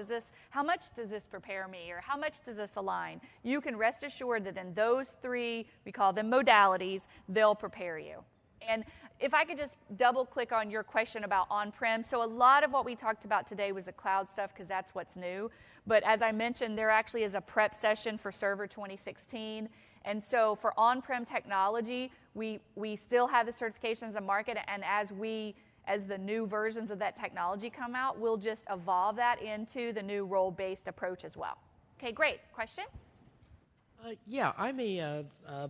A: how much does this prepare me, or how much does this align? You can rest assured that in those three, we call them modalities, they'll prepare you. And if I could just double click on your question about on-prem. So a lot of what we talked about today was the cloud stuff, because that's what's new. But as I mentioned, there actually is a prep session for Server 2016. And so for on-prem technology, we still have the certifications in market, and as the new versions of that technology come out, we'll just evolve that into the new role-based approach as well. Okay, great. Question?
F: Yeah, I'm a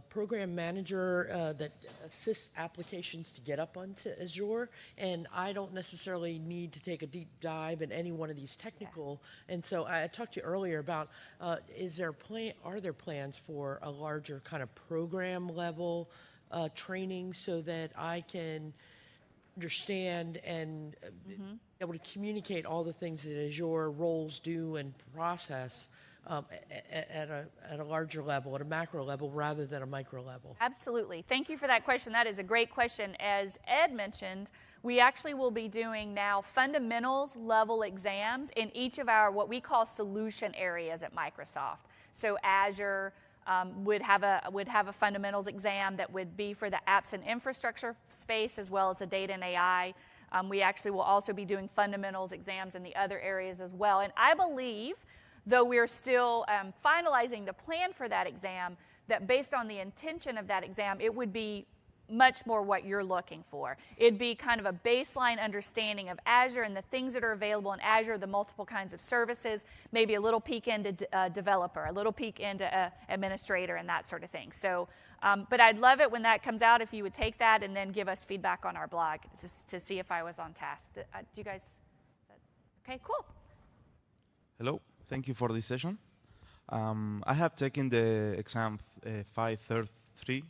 F: program manager that assists applications to get up onto Azure, and I don't necessarily need to take a deep dive in any one of these technical. And so I talked to you earlier about are there plans for a larger kind of program level training so that I can understand and be able to communicate all the things that Azure roles do and process at a larger level, at a macro level, rather than a micro level?
A: Absolutely. Thank you for that question. That is a great question. As Ed mentioned, we actually will be doing now fundamentals level exams in each of our what we call solution areas at Microsoft. So Azure would have a fundamentals exam that would be for the apps and infrastructure space, as well as the data and AI. We actually will also be doing fundamentals exams in the other areas as well. And I believe, though we're still finalizing the plan for that exam, that based on the intention of that exam, it would be much more what you're looking for. It'd be kind of a baseline understanding of Azure and the things that are available in Azure, the multiple kinds of services, maybe a little peek into developer, a little peek into administrator, and that sort of thing. So, but I'd love it when that comes out, if you would take that and then give us feedback on our blog just to see if I was on task. Do you guys? Okay, cool.
G: Hello. Thank you for this session. I have taken the exam 533,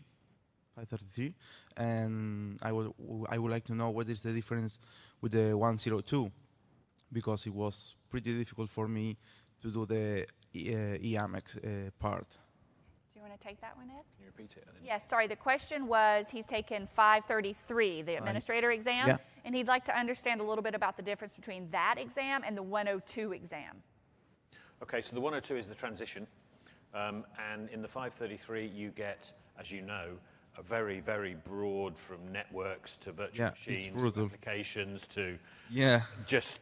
G: and I would like to know what is the difference with the 102, because it was pretty difficult for me to do the EAMEX part.
A: Do you want to take that one, Ed?
B: Can you repeat it?
A: Yes, sorry. The question was, he's taken 533, the administrator exam,
G: yeah.
A: And he'd like to understand a little bit about the difference between that exam and the 102 exam.
B: Okay, so the 102 is the transition, and in the 533 you get, as you know, a very, very broad, from networks to virtual machines, to applications to just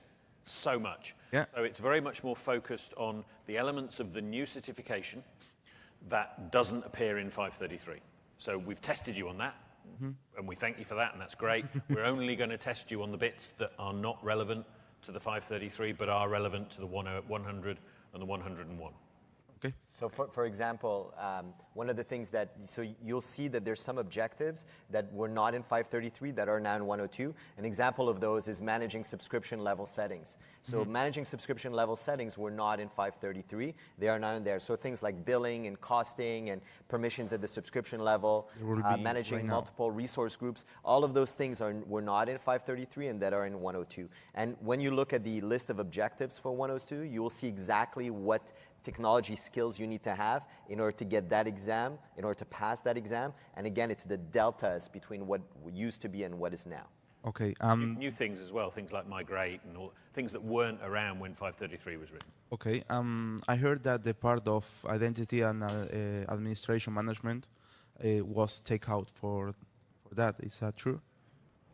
B: so much.
G: Yeah.
B: So it's very much more focused on the elements of the new certification that doesn't appear in 533. So we've tested you on that, and we thank you for that, and that's great. We're only going to test you on the bits that are not relevant to the 533, but are relevant to the 100 and the 101.
G: Okay.
D: So for example, one of the things that, so you'll see that there's some objectives that were not in 533 that are now in 102. An example of those is managing subscription level settings. So managing subscription level settings were not in 533. They are now in there. So things like billing and costing and permissions at the subscription level, managing multiple resource groups, all of those things were not in 533 and that are in 102. And when you look at the list of objectives for 102, you will see exactly what technology skills you need to have in order to get that exam, in order to pass that exam. And again, it's the deltas between what used to be and what is now.
G: Okay.
B: New things as well, things like migrate and all things that weren't around when 533 was written.
G: Okay. I heard that the part of identity and administration management was take out for that. Is that true?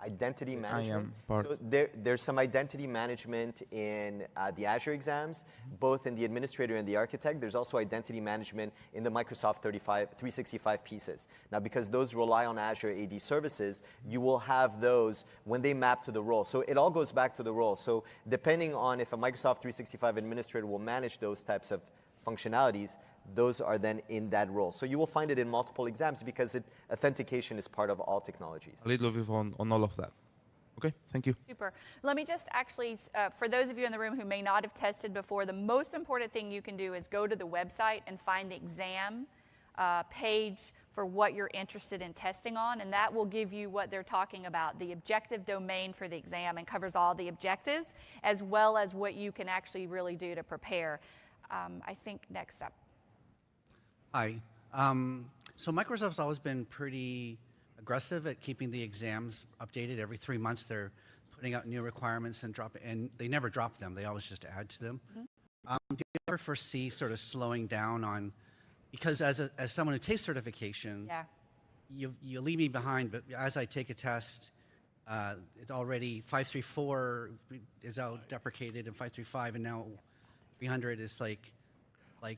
D: Identity management.
G: I am part.
D: So there's some identity management in the Azure exams, both in the administrator and the architect. There's also identity management in the Microsoft 365 pieces. Now, because those rely on Azure AD services, you will have those when they map to the role. So it all goes back to the role. So depending on if a Microsoft 365 administrator will manage those types of functionalities, those are then in that role. So you will find it in multiple exams because authentication is part of all technologies.
G: A little bit on all of that. Okay, thank you.
A: Super. Let me just actually, for those of you in the room who may not have tested before, the most important thing you can do is go to the website and find the exam page for what you're interested in testing on, and that will give you what they're talking about, the objective domain for the exam, and covers all the objectives, as well as what you can actually really do to prepare. I think next up.
H: Hi. So Microsoft's always been pretty aggressive at keeping the exams updated. Every 3 months they're putting out new requirements and they never drop them. They always just add to them. Do you ever foresee sort of slowing down on, because as someone who takes certifications, you leave me behind, but as I take a test, it's already 534 is out deprecated and 535, and now 300 is like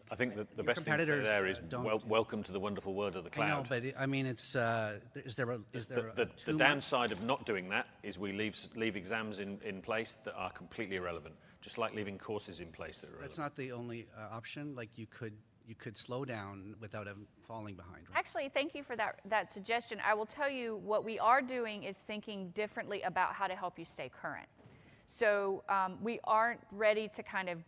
B: I think the best thing to say there is welcome to the wonderful world of the cloud.
H: I know, but I mean, it's is there a
B: the downside of not doing that is we leave exams in place that are completely irrelevant, just like leaving courses in place that are irrelevant.
H: That's not the only option. Like you could slow down without falling behind. Right?
A: Actually, thank you for that suggestion. I will tell you what we are doing is thinking differently about how to help you stay current. So we aren't ready to kind of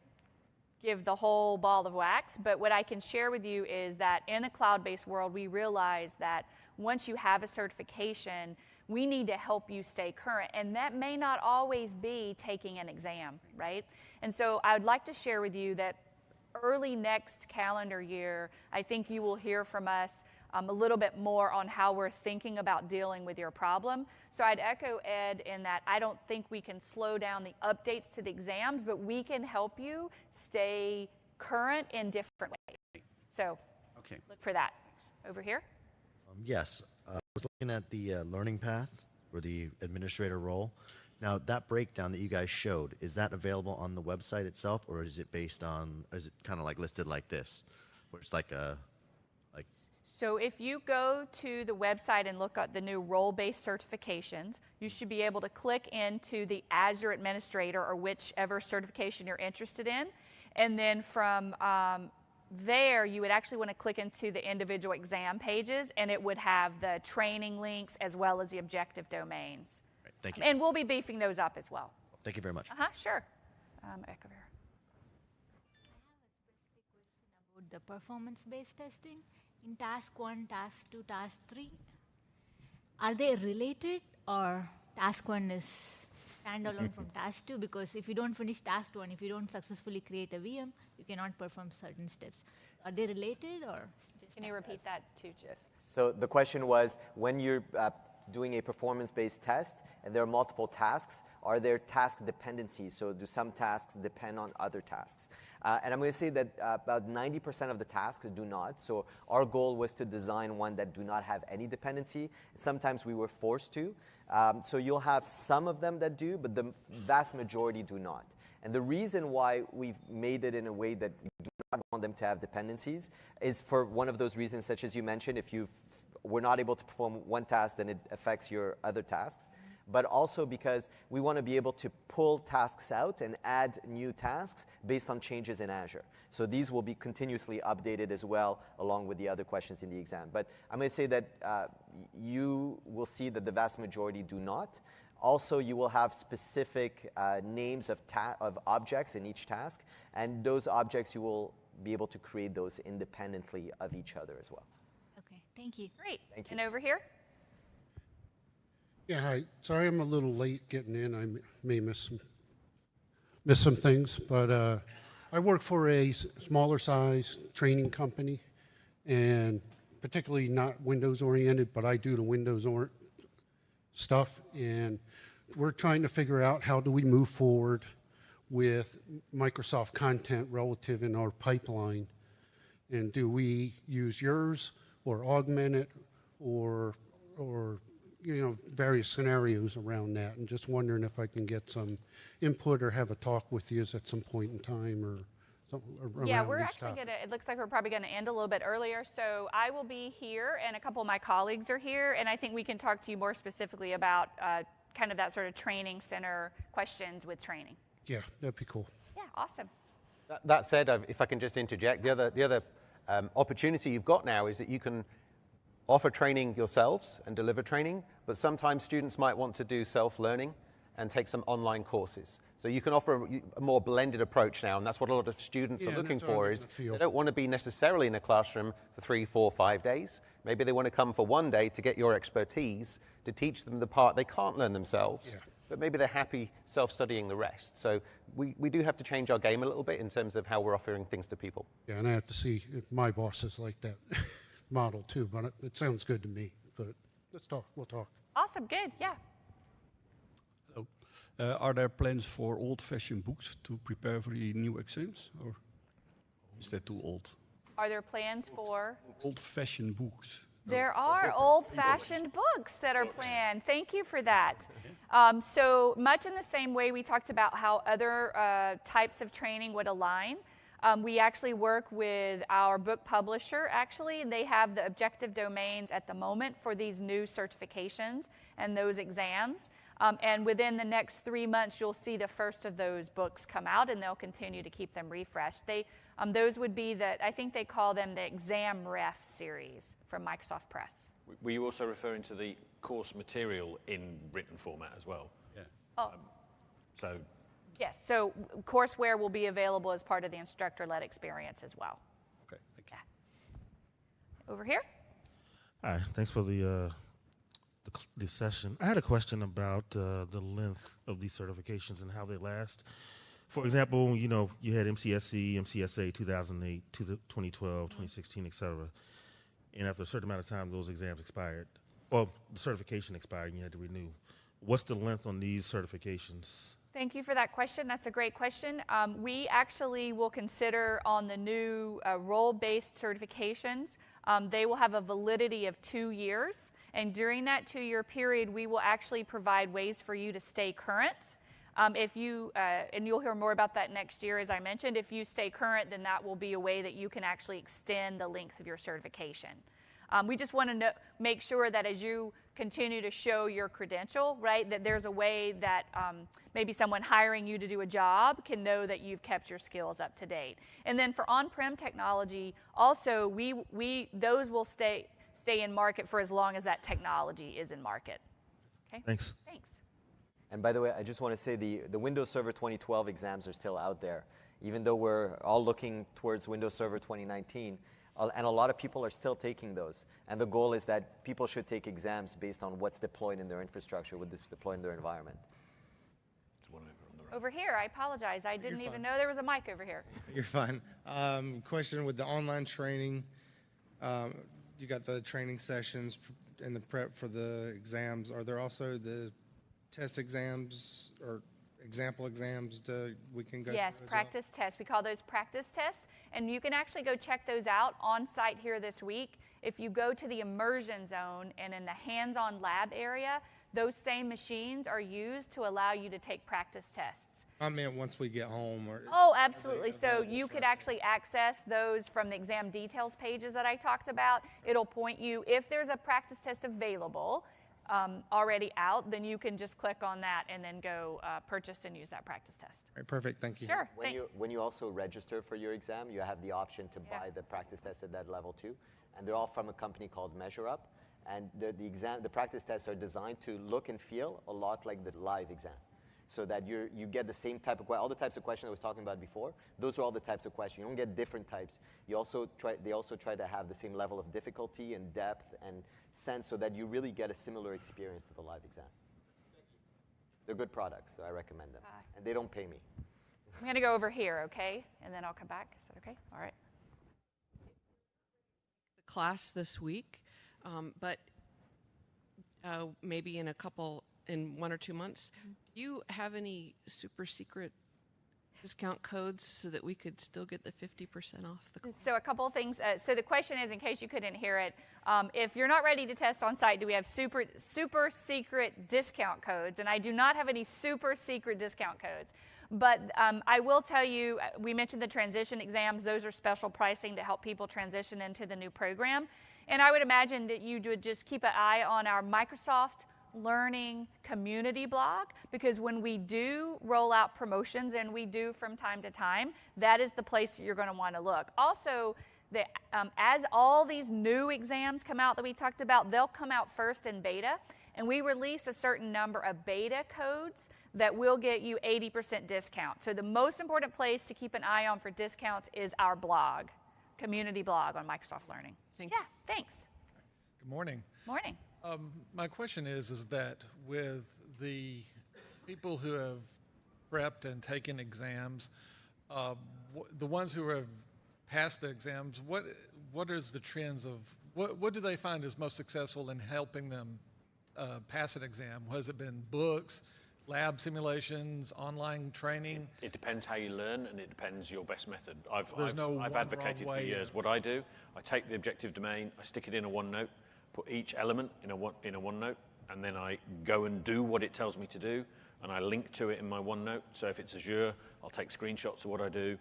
A: give the whole ball of wax, but what I can share with you is that in a cloud-based world, we realize that once you have a certification, we need to help you stay current, and that may not always be taking an exam, right? And so I would like to share with you that early next calendar year, I think you will hear from us a little bit more on how we're thinking about dealing with your problem. So I'd echo Ed in that I don't think we can slow down the updates to the exams, but we can help you stay current in different ways. So look for that. Over here.
I: Yes, I was looking at the learning path for the administrator role. Now, that breakdown that you guys showed, is that available on the website itself, or is it based on, is it kind of like listed like this, where it's like a, like?
A: So if you go to the website and look at the new role-based certifications, you should be able to click into the Azure Administrator or whichever certification you're interested in. And then from there, you would actually want to click into the individual exam pages, and it would have the training links as well as the objective domains.
I: Right, thank you.
A: And we'll be beefing those up as well.
I: Thank you very much.
A: Sure. Back over here.
J: About the performance-based testing in task 1, task 2, task 3, are they related, or task 1 is standalone from task 2? Because if you don't finish task 1, if you don't successfully create a VM, you cannot perform certain steps. Are they related, or just?
A: Can you repeat that too?
D: Yes. So the question was, when you're doing a performance-based test and there are multiple tasks, are there task dependencies? So do some tasks depend on other tasks? And I'm going to say that about 90% of the tasks do not. So our goal was to design one that do not have any dependency. Sometimes we were forced to. So you'll have some of them that do, but the vast majority do not. And the reason why we've made it in a way that we do not want them to have dependencies is for one of those reasons, such as you mentioned, if you were not able to perform one task, then it affects your other tasks. But also because we want to be able to pull tasks out and add new tasks based on changes in Azure. So these will be continuously updated as well, along with the other questions in the exam. But I'm going to say that you will see that the vast majority do not. Also, you will have specific names of objects in each task, and those objects you will be able to create those independently of each other as well.
J: Okay, thank you.
A: Great.
D: Thank you.
A: And over here?
K: Yeah, hi. Sorry I'm a little late getting in. I may miss some things, but I work for a smaller size training company, and particularly not Windows oriented, but I do the Windows stuff, and we're trying to figure out how do we move forward with Microsoft content relative in our pipeline, and do we use yours or augment it, or you know, various scenarios around that, and just wondering if I can get some input or have a talk with you at some point in time or something around.
A: Yeah, we're actually going to, it looks like we're probably going to end a little bit earlier, so I will be here and a couple of my colleagues are here, and I think we can talk to you more specifically about kind of that sort of training center questions with training.
K: Yeah, that'd be cool.
A: Yeah, awesome.
C: That said, if I can just interject, the other opportunity you've got now is that you can offer training yourselves and deliver training, but sometimes students might want to do self-learning, and take some online courses. So you can offer a more blended approach now, and that's what a lot of students are looking for. Is they don't want to be necessarily in a classroom for 3, 4, 5 days. Maybe they want to come for one day to get your expertise, to teach them the part they can't learn themselves, but maybe they're happy self-studying the rest. So we do have to change our game a little bit in terms of how we're offering things to people.
K: Yeah, and I have to see if my boss is like that model too, but it sounds good to me. But let's talk, we'll talk.
A: Awesome, good, yeah.
L: Hello. Are there plans for old-fashioned books to prepare for the new exams, or is that too old?
A: Are there plans for?
L: Old-fashioned books.
A: There are old-fashioned books that are planned. Thank you for that. So much in the same way we talked about how other types of training would align, we actually work with our book publisher, actually. They have the objective domains at the moment for these new certifications and those exams. And within the next 3 months, you'll see the first of those books come out, and they'll continue to keep them refreshed. Those would be I think they call them the Exam Ref series from Microsoft Press.
B: Were you also referring to the course material in written format as well?
L: Yeah.
B: So.
A: Yes, so courseware will be available as part of the instructor-led experience as well.
L: Okay, thank you.
A: Yeah. Over here.
M: Hi, thanks for the session. I had a question about the length of these certifications and how they last. For example, you had MCSC, MCSA 2008, 2012, 2016, et cetera. And after a certain amount of time, those exams expired. Well, the certification expired and you had to renew. What's the length on these certifications?
A: Thank you for that question. That's a great question. We actually will consider on the new role-based certifications, they will have a validity of 2 years. And during that 2-year period, we will actually provide ways for you to stay current. And you'll hear more about that next year, as I mentioned. If you stay current, then that will be a way that you can actually extend the length of your certification. We just want to make sure that as you continue to show your credential, right, that there's a way that maybe someone hiring you to do a job can know that you've kept your skills up to date. And then for on-prem technology, also, those will stay in market for as long as that technology is in market. Okay?
M: Thanks.
A: Thanks.
D: And by the way, I just want to say the Windows Server 2012 exams are still out there. Even though we're all looking towards Windows Server 2019, and a lot of people are still taking those. And the goal is that people should take exams based on what's deployed in their infrastructure, what's deployed in their environment.
A: Over here, I apologize. I didn't even know there was a mic over here.
N: You're fine. Question with the online training. You got the training sessions and the prep for the exams. Are there also the test exams or example exams we can go through?
A: Yes, practice tests. We call those practice tests. And you can actually go check those out on site here this week. If you go to the immersion zone and in the hands-on lab area, those same machines are used to allow you to take practice tests.
N: I meant once we get home.
A: Oh, absolutely. So you could actually access those from the exam details pages that I talked about. It'll point you, if there's a practice test available, already out, then you can just click on that and then go purchase and use that practice test.
N: All right, perfect, thank you.
A: Sure,
D: When you also register for your exam, you have the option to buy the practice test at that level too. And they're all from a company called Measure Up. And the practice tests are designed to look and feel a lot like the live exam. So that you get the same type of all the types of questions I was talking about before. Those are all the types of questions. You don't get different types. They also try to have the same level of difficulty and depth and sense, so that you really get a similar experience to the live exam. They're good products, so I recommend them. And they don't pay me.
A: I'm going to go over here, okay? And then I'll come back. Is that okay? All right.
O: The class this week, but maybe in 1 or 2 months. Do you have any super secret discount codes so that we could still get the 50% off the class?
A: So a couple of things. So the question is, in case you couldn't hear it, if you're not ready to test on site, do we have super secret discount codes? And I do not have any super secret discount codes. But I will tell you, we mentioned the transition exams. Those are special pricing to help people transition into the new program. And I would imagine that you would just keep an eye on our Microsoft Learning community blog, because when we do roll out promotions, and we do from time to time, that is the place that you're going to want to look. Also, as all these new exams come out that we talked about, they'll come out first in beta. and we release a certain number of beta codes that will get you 80% discount. So the most important place to keep an eye on for discounts is our blog, community blog on Microsoft Learning.
O: Thank you.
A: Yeah, thanks.
P: Good morning.
A: Morning.
P: My question is that with the people who have prepped and taken exams, the ones who have passed the exams, what is the trends of, what do they find is most successful in helping them pass an exam? Has it been books, lab simulations, online training?
B: It depends how you learn, and it depends your best method. I've
P: one
B: advocated
P: wrong
B: for
P: way.
B: years. What I do, I take the objective domain, I stick it in a OneNote, put each element in a OneNote, and then I go and do what it tells me to do, and I link to it in my OneNote. So if it's Azure, I'll take screenshots of what I do,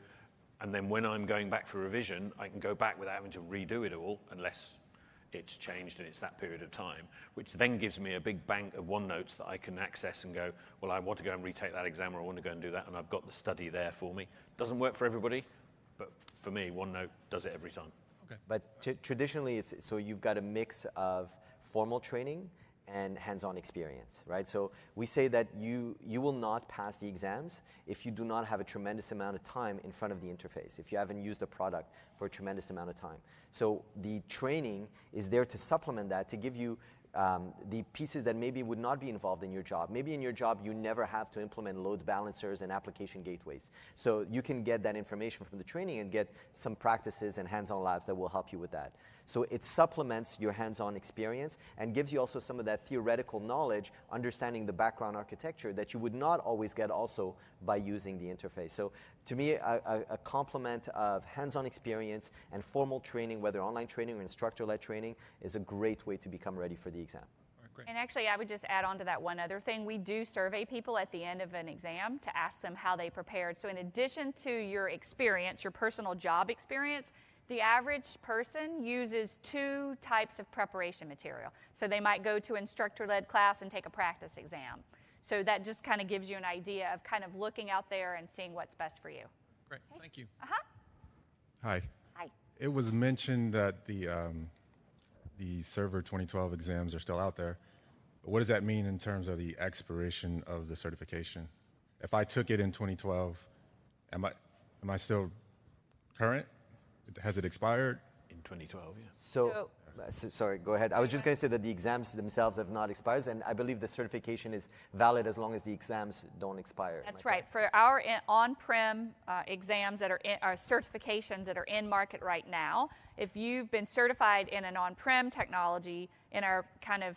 B: and then when I'm going back for revision, I can go back without having to redo it all, unless it's changed and it's that period of time, which then gives me a big bank of OneNotes that I can access and go, well, I want to go and retake that exam, or I want to go and do that, and I've got the study there for me. Doesn't work for everybody, but for me, OneNote does it every time.
P: Okay.
D: But traditionally, so you've got a mix of formal training and hands-on experience, right? So we say that you will not pass the exams if you do not have a tremendous amount of time in front of the interface, if you haven't used the product for a tremendous amount of time. So the training is there to supplement that, to give you the pieces that maybe would not be involved in your job. Maybe in your job you never have to implement load balancers and application gateways. So you can get that information from the training and get some practices and hands-on labs that will help you with that. So it supplements your hands-on experience and gives you also some of that theoretical knowledge, understanding the background architecture that you would not always get also by using the interface. So to me, a complement of hands-on experience and formal training, whether online training or instructor-led training, is a great way to become ready for the exam.
A: And actually, I would just add on to that one other thing. We do survey people at the end of an exam to ask them how they prepared. So in addition to your experience, your personal job experience, the average person uses 2 types of preparation material. So they might go to instructor-led class and take a practice exam. So that just kind of gives you an idea of kind of looking out there and seeing what's best for you.
P: Great, thank you.
Q: Hi.
A: Hi.
Q: It was mentioned that the Server 2012 exams are still out there. What does that mean in terms of the expiration of the certification? If I took it in 2012, am I still current? Has it expired?
B: In 2012, yeah.
D: So sorry, go ahead. I was just going to say that the exams themselves have not expired, and I believe the certification is valid as long as the exams don't expire.
A: That's right. For our on-prem exams that are certifications that are in market right now, if you've been certified in an on-prem technology in our kind of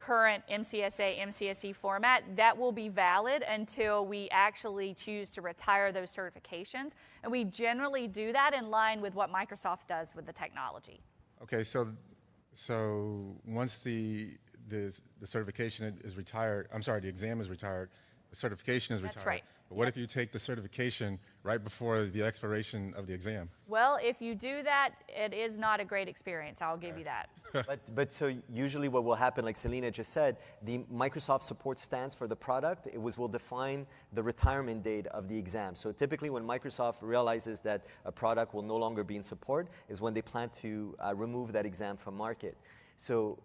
A: current MCSA, MCSE format, that will be valid until we actually choose to retire those certifications. And we generally do that in line with what Microsoft does with the technology.
Q: Okay, so once the certification is retired, I'm sorry, the exam is retired, the certification is retired.
A: That's right.
Q: But what if you take the certification right before the expiration of the exam?
A: Well, if you do that, it is not a great experience. I'll give you that.
D: But so usually what will happen, like Selena just said, the Microsoft support stance for the product, will define the retirement date of the exam. So typically when Microsoft realizes that a product will no longer be in support is when they plan to remove that exam from market. So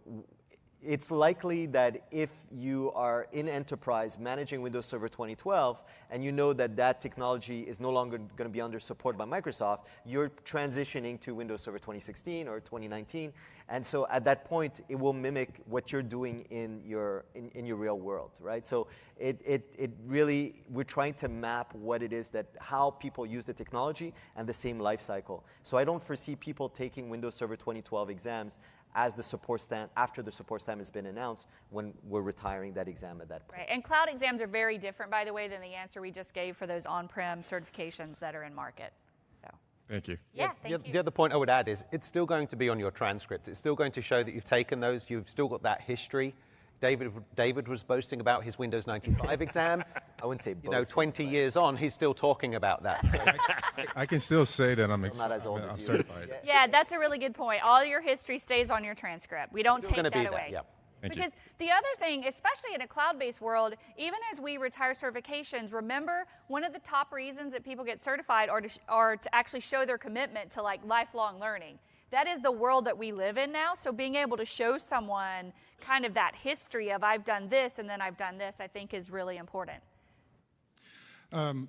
D: it's likely that if you are in enterprise managing Windows Server 2012 and you know that that technology is no longer going to be under support by Microsoft, you're transitioning to Windows Server 2016 or 2019. And so at that point, it will mimic what you're doing in your real world, right? So it really, we're trying to map what it is how people use the technology and the same life cycle. So I don't foresee people taking Windows Server 2012 exams as the support stamp, after the support stamp has been announced, when we're retiring that exam at that point.
A: Right, and cloud exams are very different, by the way, than the answer we just gave for those on-prem certifications that are in market. So.
Q: Thank you.
A: Yeah, thank you.
C: The other point I would add is it's still going to be on your transcript. It's still going to show that you've taken those, you've still got that history. David was boasting about his Windows 95 exam.
D: I wouldn't say boasting.
C: 20 years on, he's still talking about that. So.
Q: I can still say that I'm
D: not as old as you.
Q: certified.
A: Yeah, that's a really good point. All your history stays on your transcript. We don't take that away.
C: Yeah.
A: Because the other thing, especially in a cloud-based world, even as we retire certifications, remember one of the top reasons that people get certified are to actually show their commitment to like lifelong learning. That is the world that we live in now. So being able to show someone kind of that history of I've done this and then I've done this, I think is really important.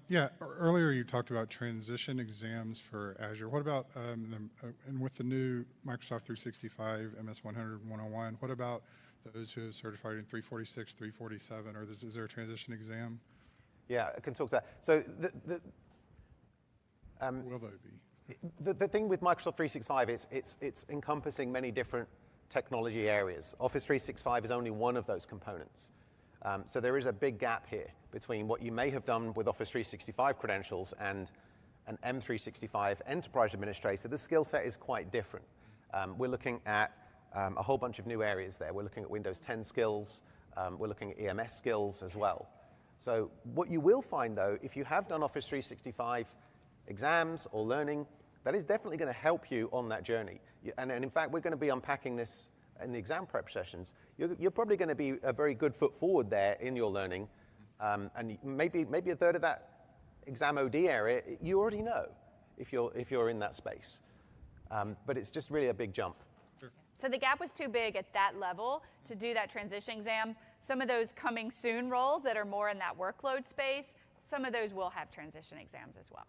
R: Yeah, earlier you talked about transition exams for Azure. What about, and with the new Microsoft 365, MS 100, 101, what about those who are certified in 346, 347, or is there a transition exam?
C: Yeah, I can talk to that. So
R: will they be?
C: The thing with Microsoft 365 is it's encompassing many different technology areas. Office 365 is only one of those components. So there is a big gap here between what you may have done with Office 365 credentials and an M365 Enterprise Administrator. The skill set is quite different. We're looking at a whole bunch of new areas there. We're looking at Windows 10 skills. We're looking at EMS skills as well. So what you will find, though, if you have done Office 365 exams or learning, that is definitely going to help you on that journey. And in fact, we're going to be unpacking this in the exam prep sessions. You're probably going to be a very good foot forward there in your learning. And maybe a third of that exam OD area, you already know if you're in that space. But it's just really a big jump.
A: So the gap was too big at that level to do that transition exam. Some of those coming soon roles that are more in that workload space, some of those will have transition exams as well.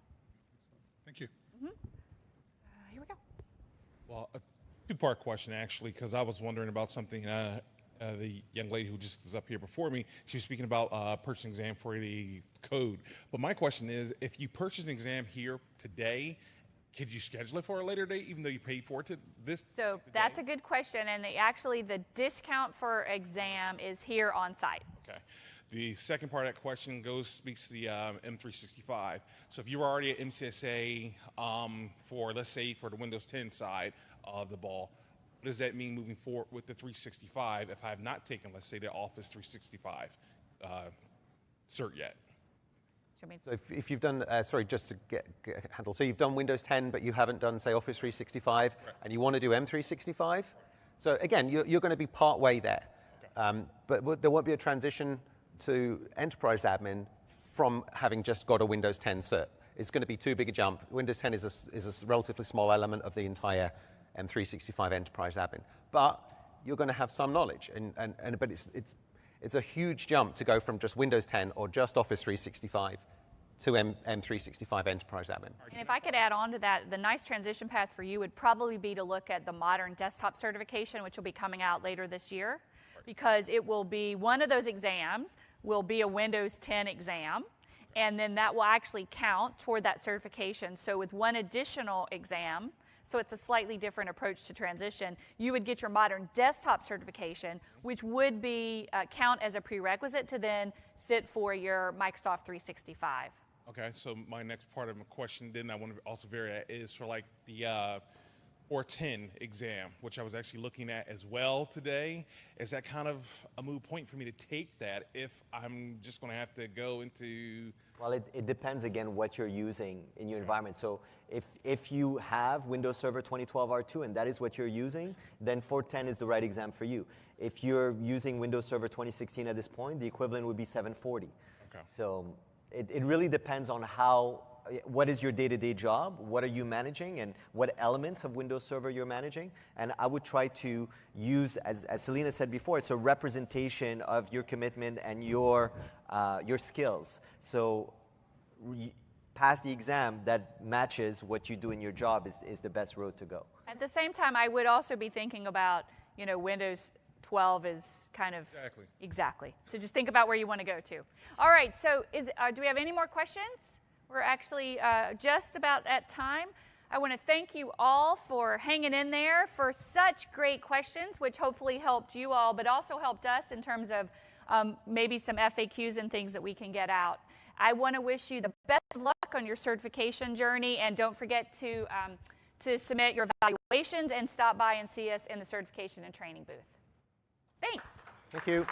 R: Thank you.
A: Here we go.
S: Well, a two-part question, actually, because I was wondering about something. The young lady who just was up here before me, she was speaking about purchasing exam for the code. But my question is, if you purchase an exam here today, could you schedule it for a later date, even though you paid for it
A: So that's a good question, and actually the discount for exam is here on site.
S: Okay. The second part of that question speaks to the M365. So if you're already at MCSA for, let's say, for the Windows 10 side of the ball, what does that mean moving forward with the 365 if I have not taken, let's say, the Office 365 cert yet?
C: So if you've done, sorry, just to get a handle, so you've done Windows 10, but you haven't done, say, Office 365, and you want to do M365, so again, you're going to be part way there. But there won't be a transition to Enterprise Admin from having just got a Windows 10 cert. It's going to be too big a jump. Windows 10 is a relatively small element of the entire M365 Enterprise Admin. But you're going to have some knowledge, but it's a huge jump to go from just Windows 10 or just Office 365 to M365 Enterprise Admin.
A: And if I could add on to that, the nice transition path for you would probably be to look at the modern desktop certification, which will be coming out later this year, because it will be one of those exams will be a Windows 10 exam, and then that will actually count toward that certification. So with one additional exam, so it's a slightly different approach to transition, you would get your modern desktop certification, which would be count as a prerequisite to then sit for your Microsoft 365.
S: Okay, so my next part of my question then I want to also vary at is for like the 410 exam, which I was actually looking at as well today. Is that kind of a moot point for me to take that if I'm just going to have to go into...
D: Well, it depends, again, what you're using in your environment. So if you have Windows Server 2012 R2 and that is what you're using, then 410 is the right exam for you. If you're using Windows Server 2016 at this point, the equivalent would be 740.
S: Okay.
D: So it really depends on what is your day-to-day job, what are you managing, and what elements of Windows Server you're managing. And I would try to use, as Selena said before, it's a representation of your commitment and your skills. So pass the exam that matches what you do in your job is the best road to go.
A: At the same time, I would also be thinking about, Windows 12 is kind of... Exactly. So just think about where you want to go to. All right, so do we have any more questions? We're actually just about at time. I want to thank you all for hanging in there, for such great questions, which hopefully helped you all, but also helped us in terms of maybe some FAQs and things that we can get out. I want to wish you the best of luck on your certification journey, and don't forget to submit your evaluations and stop by and see us in the certification and training booth. Thanks.
C: Thank you.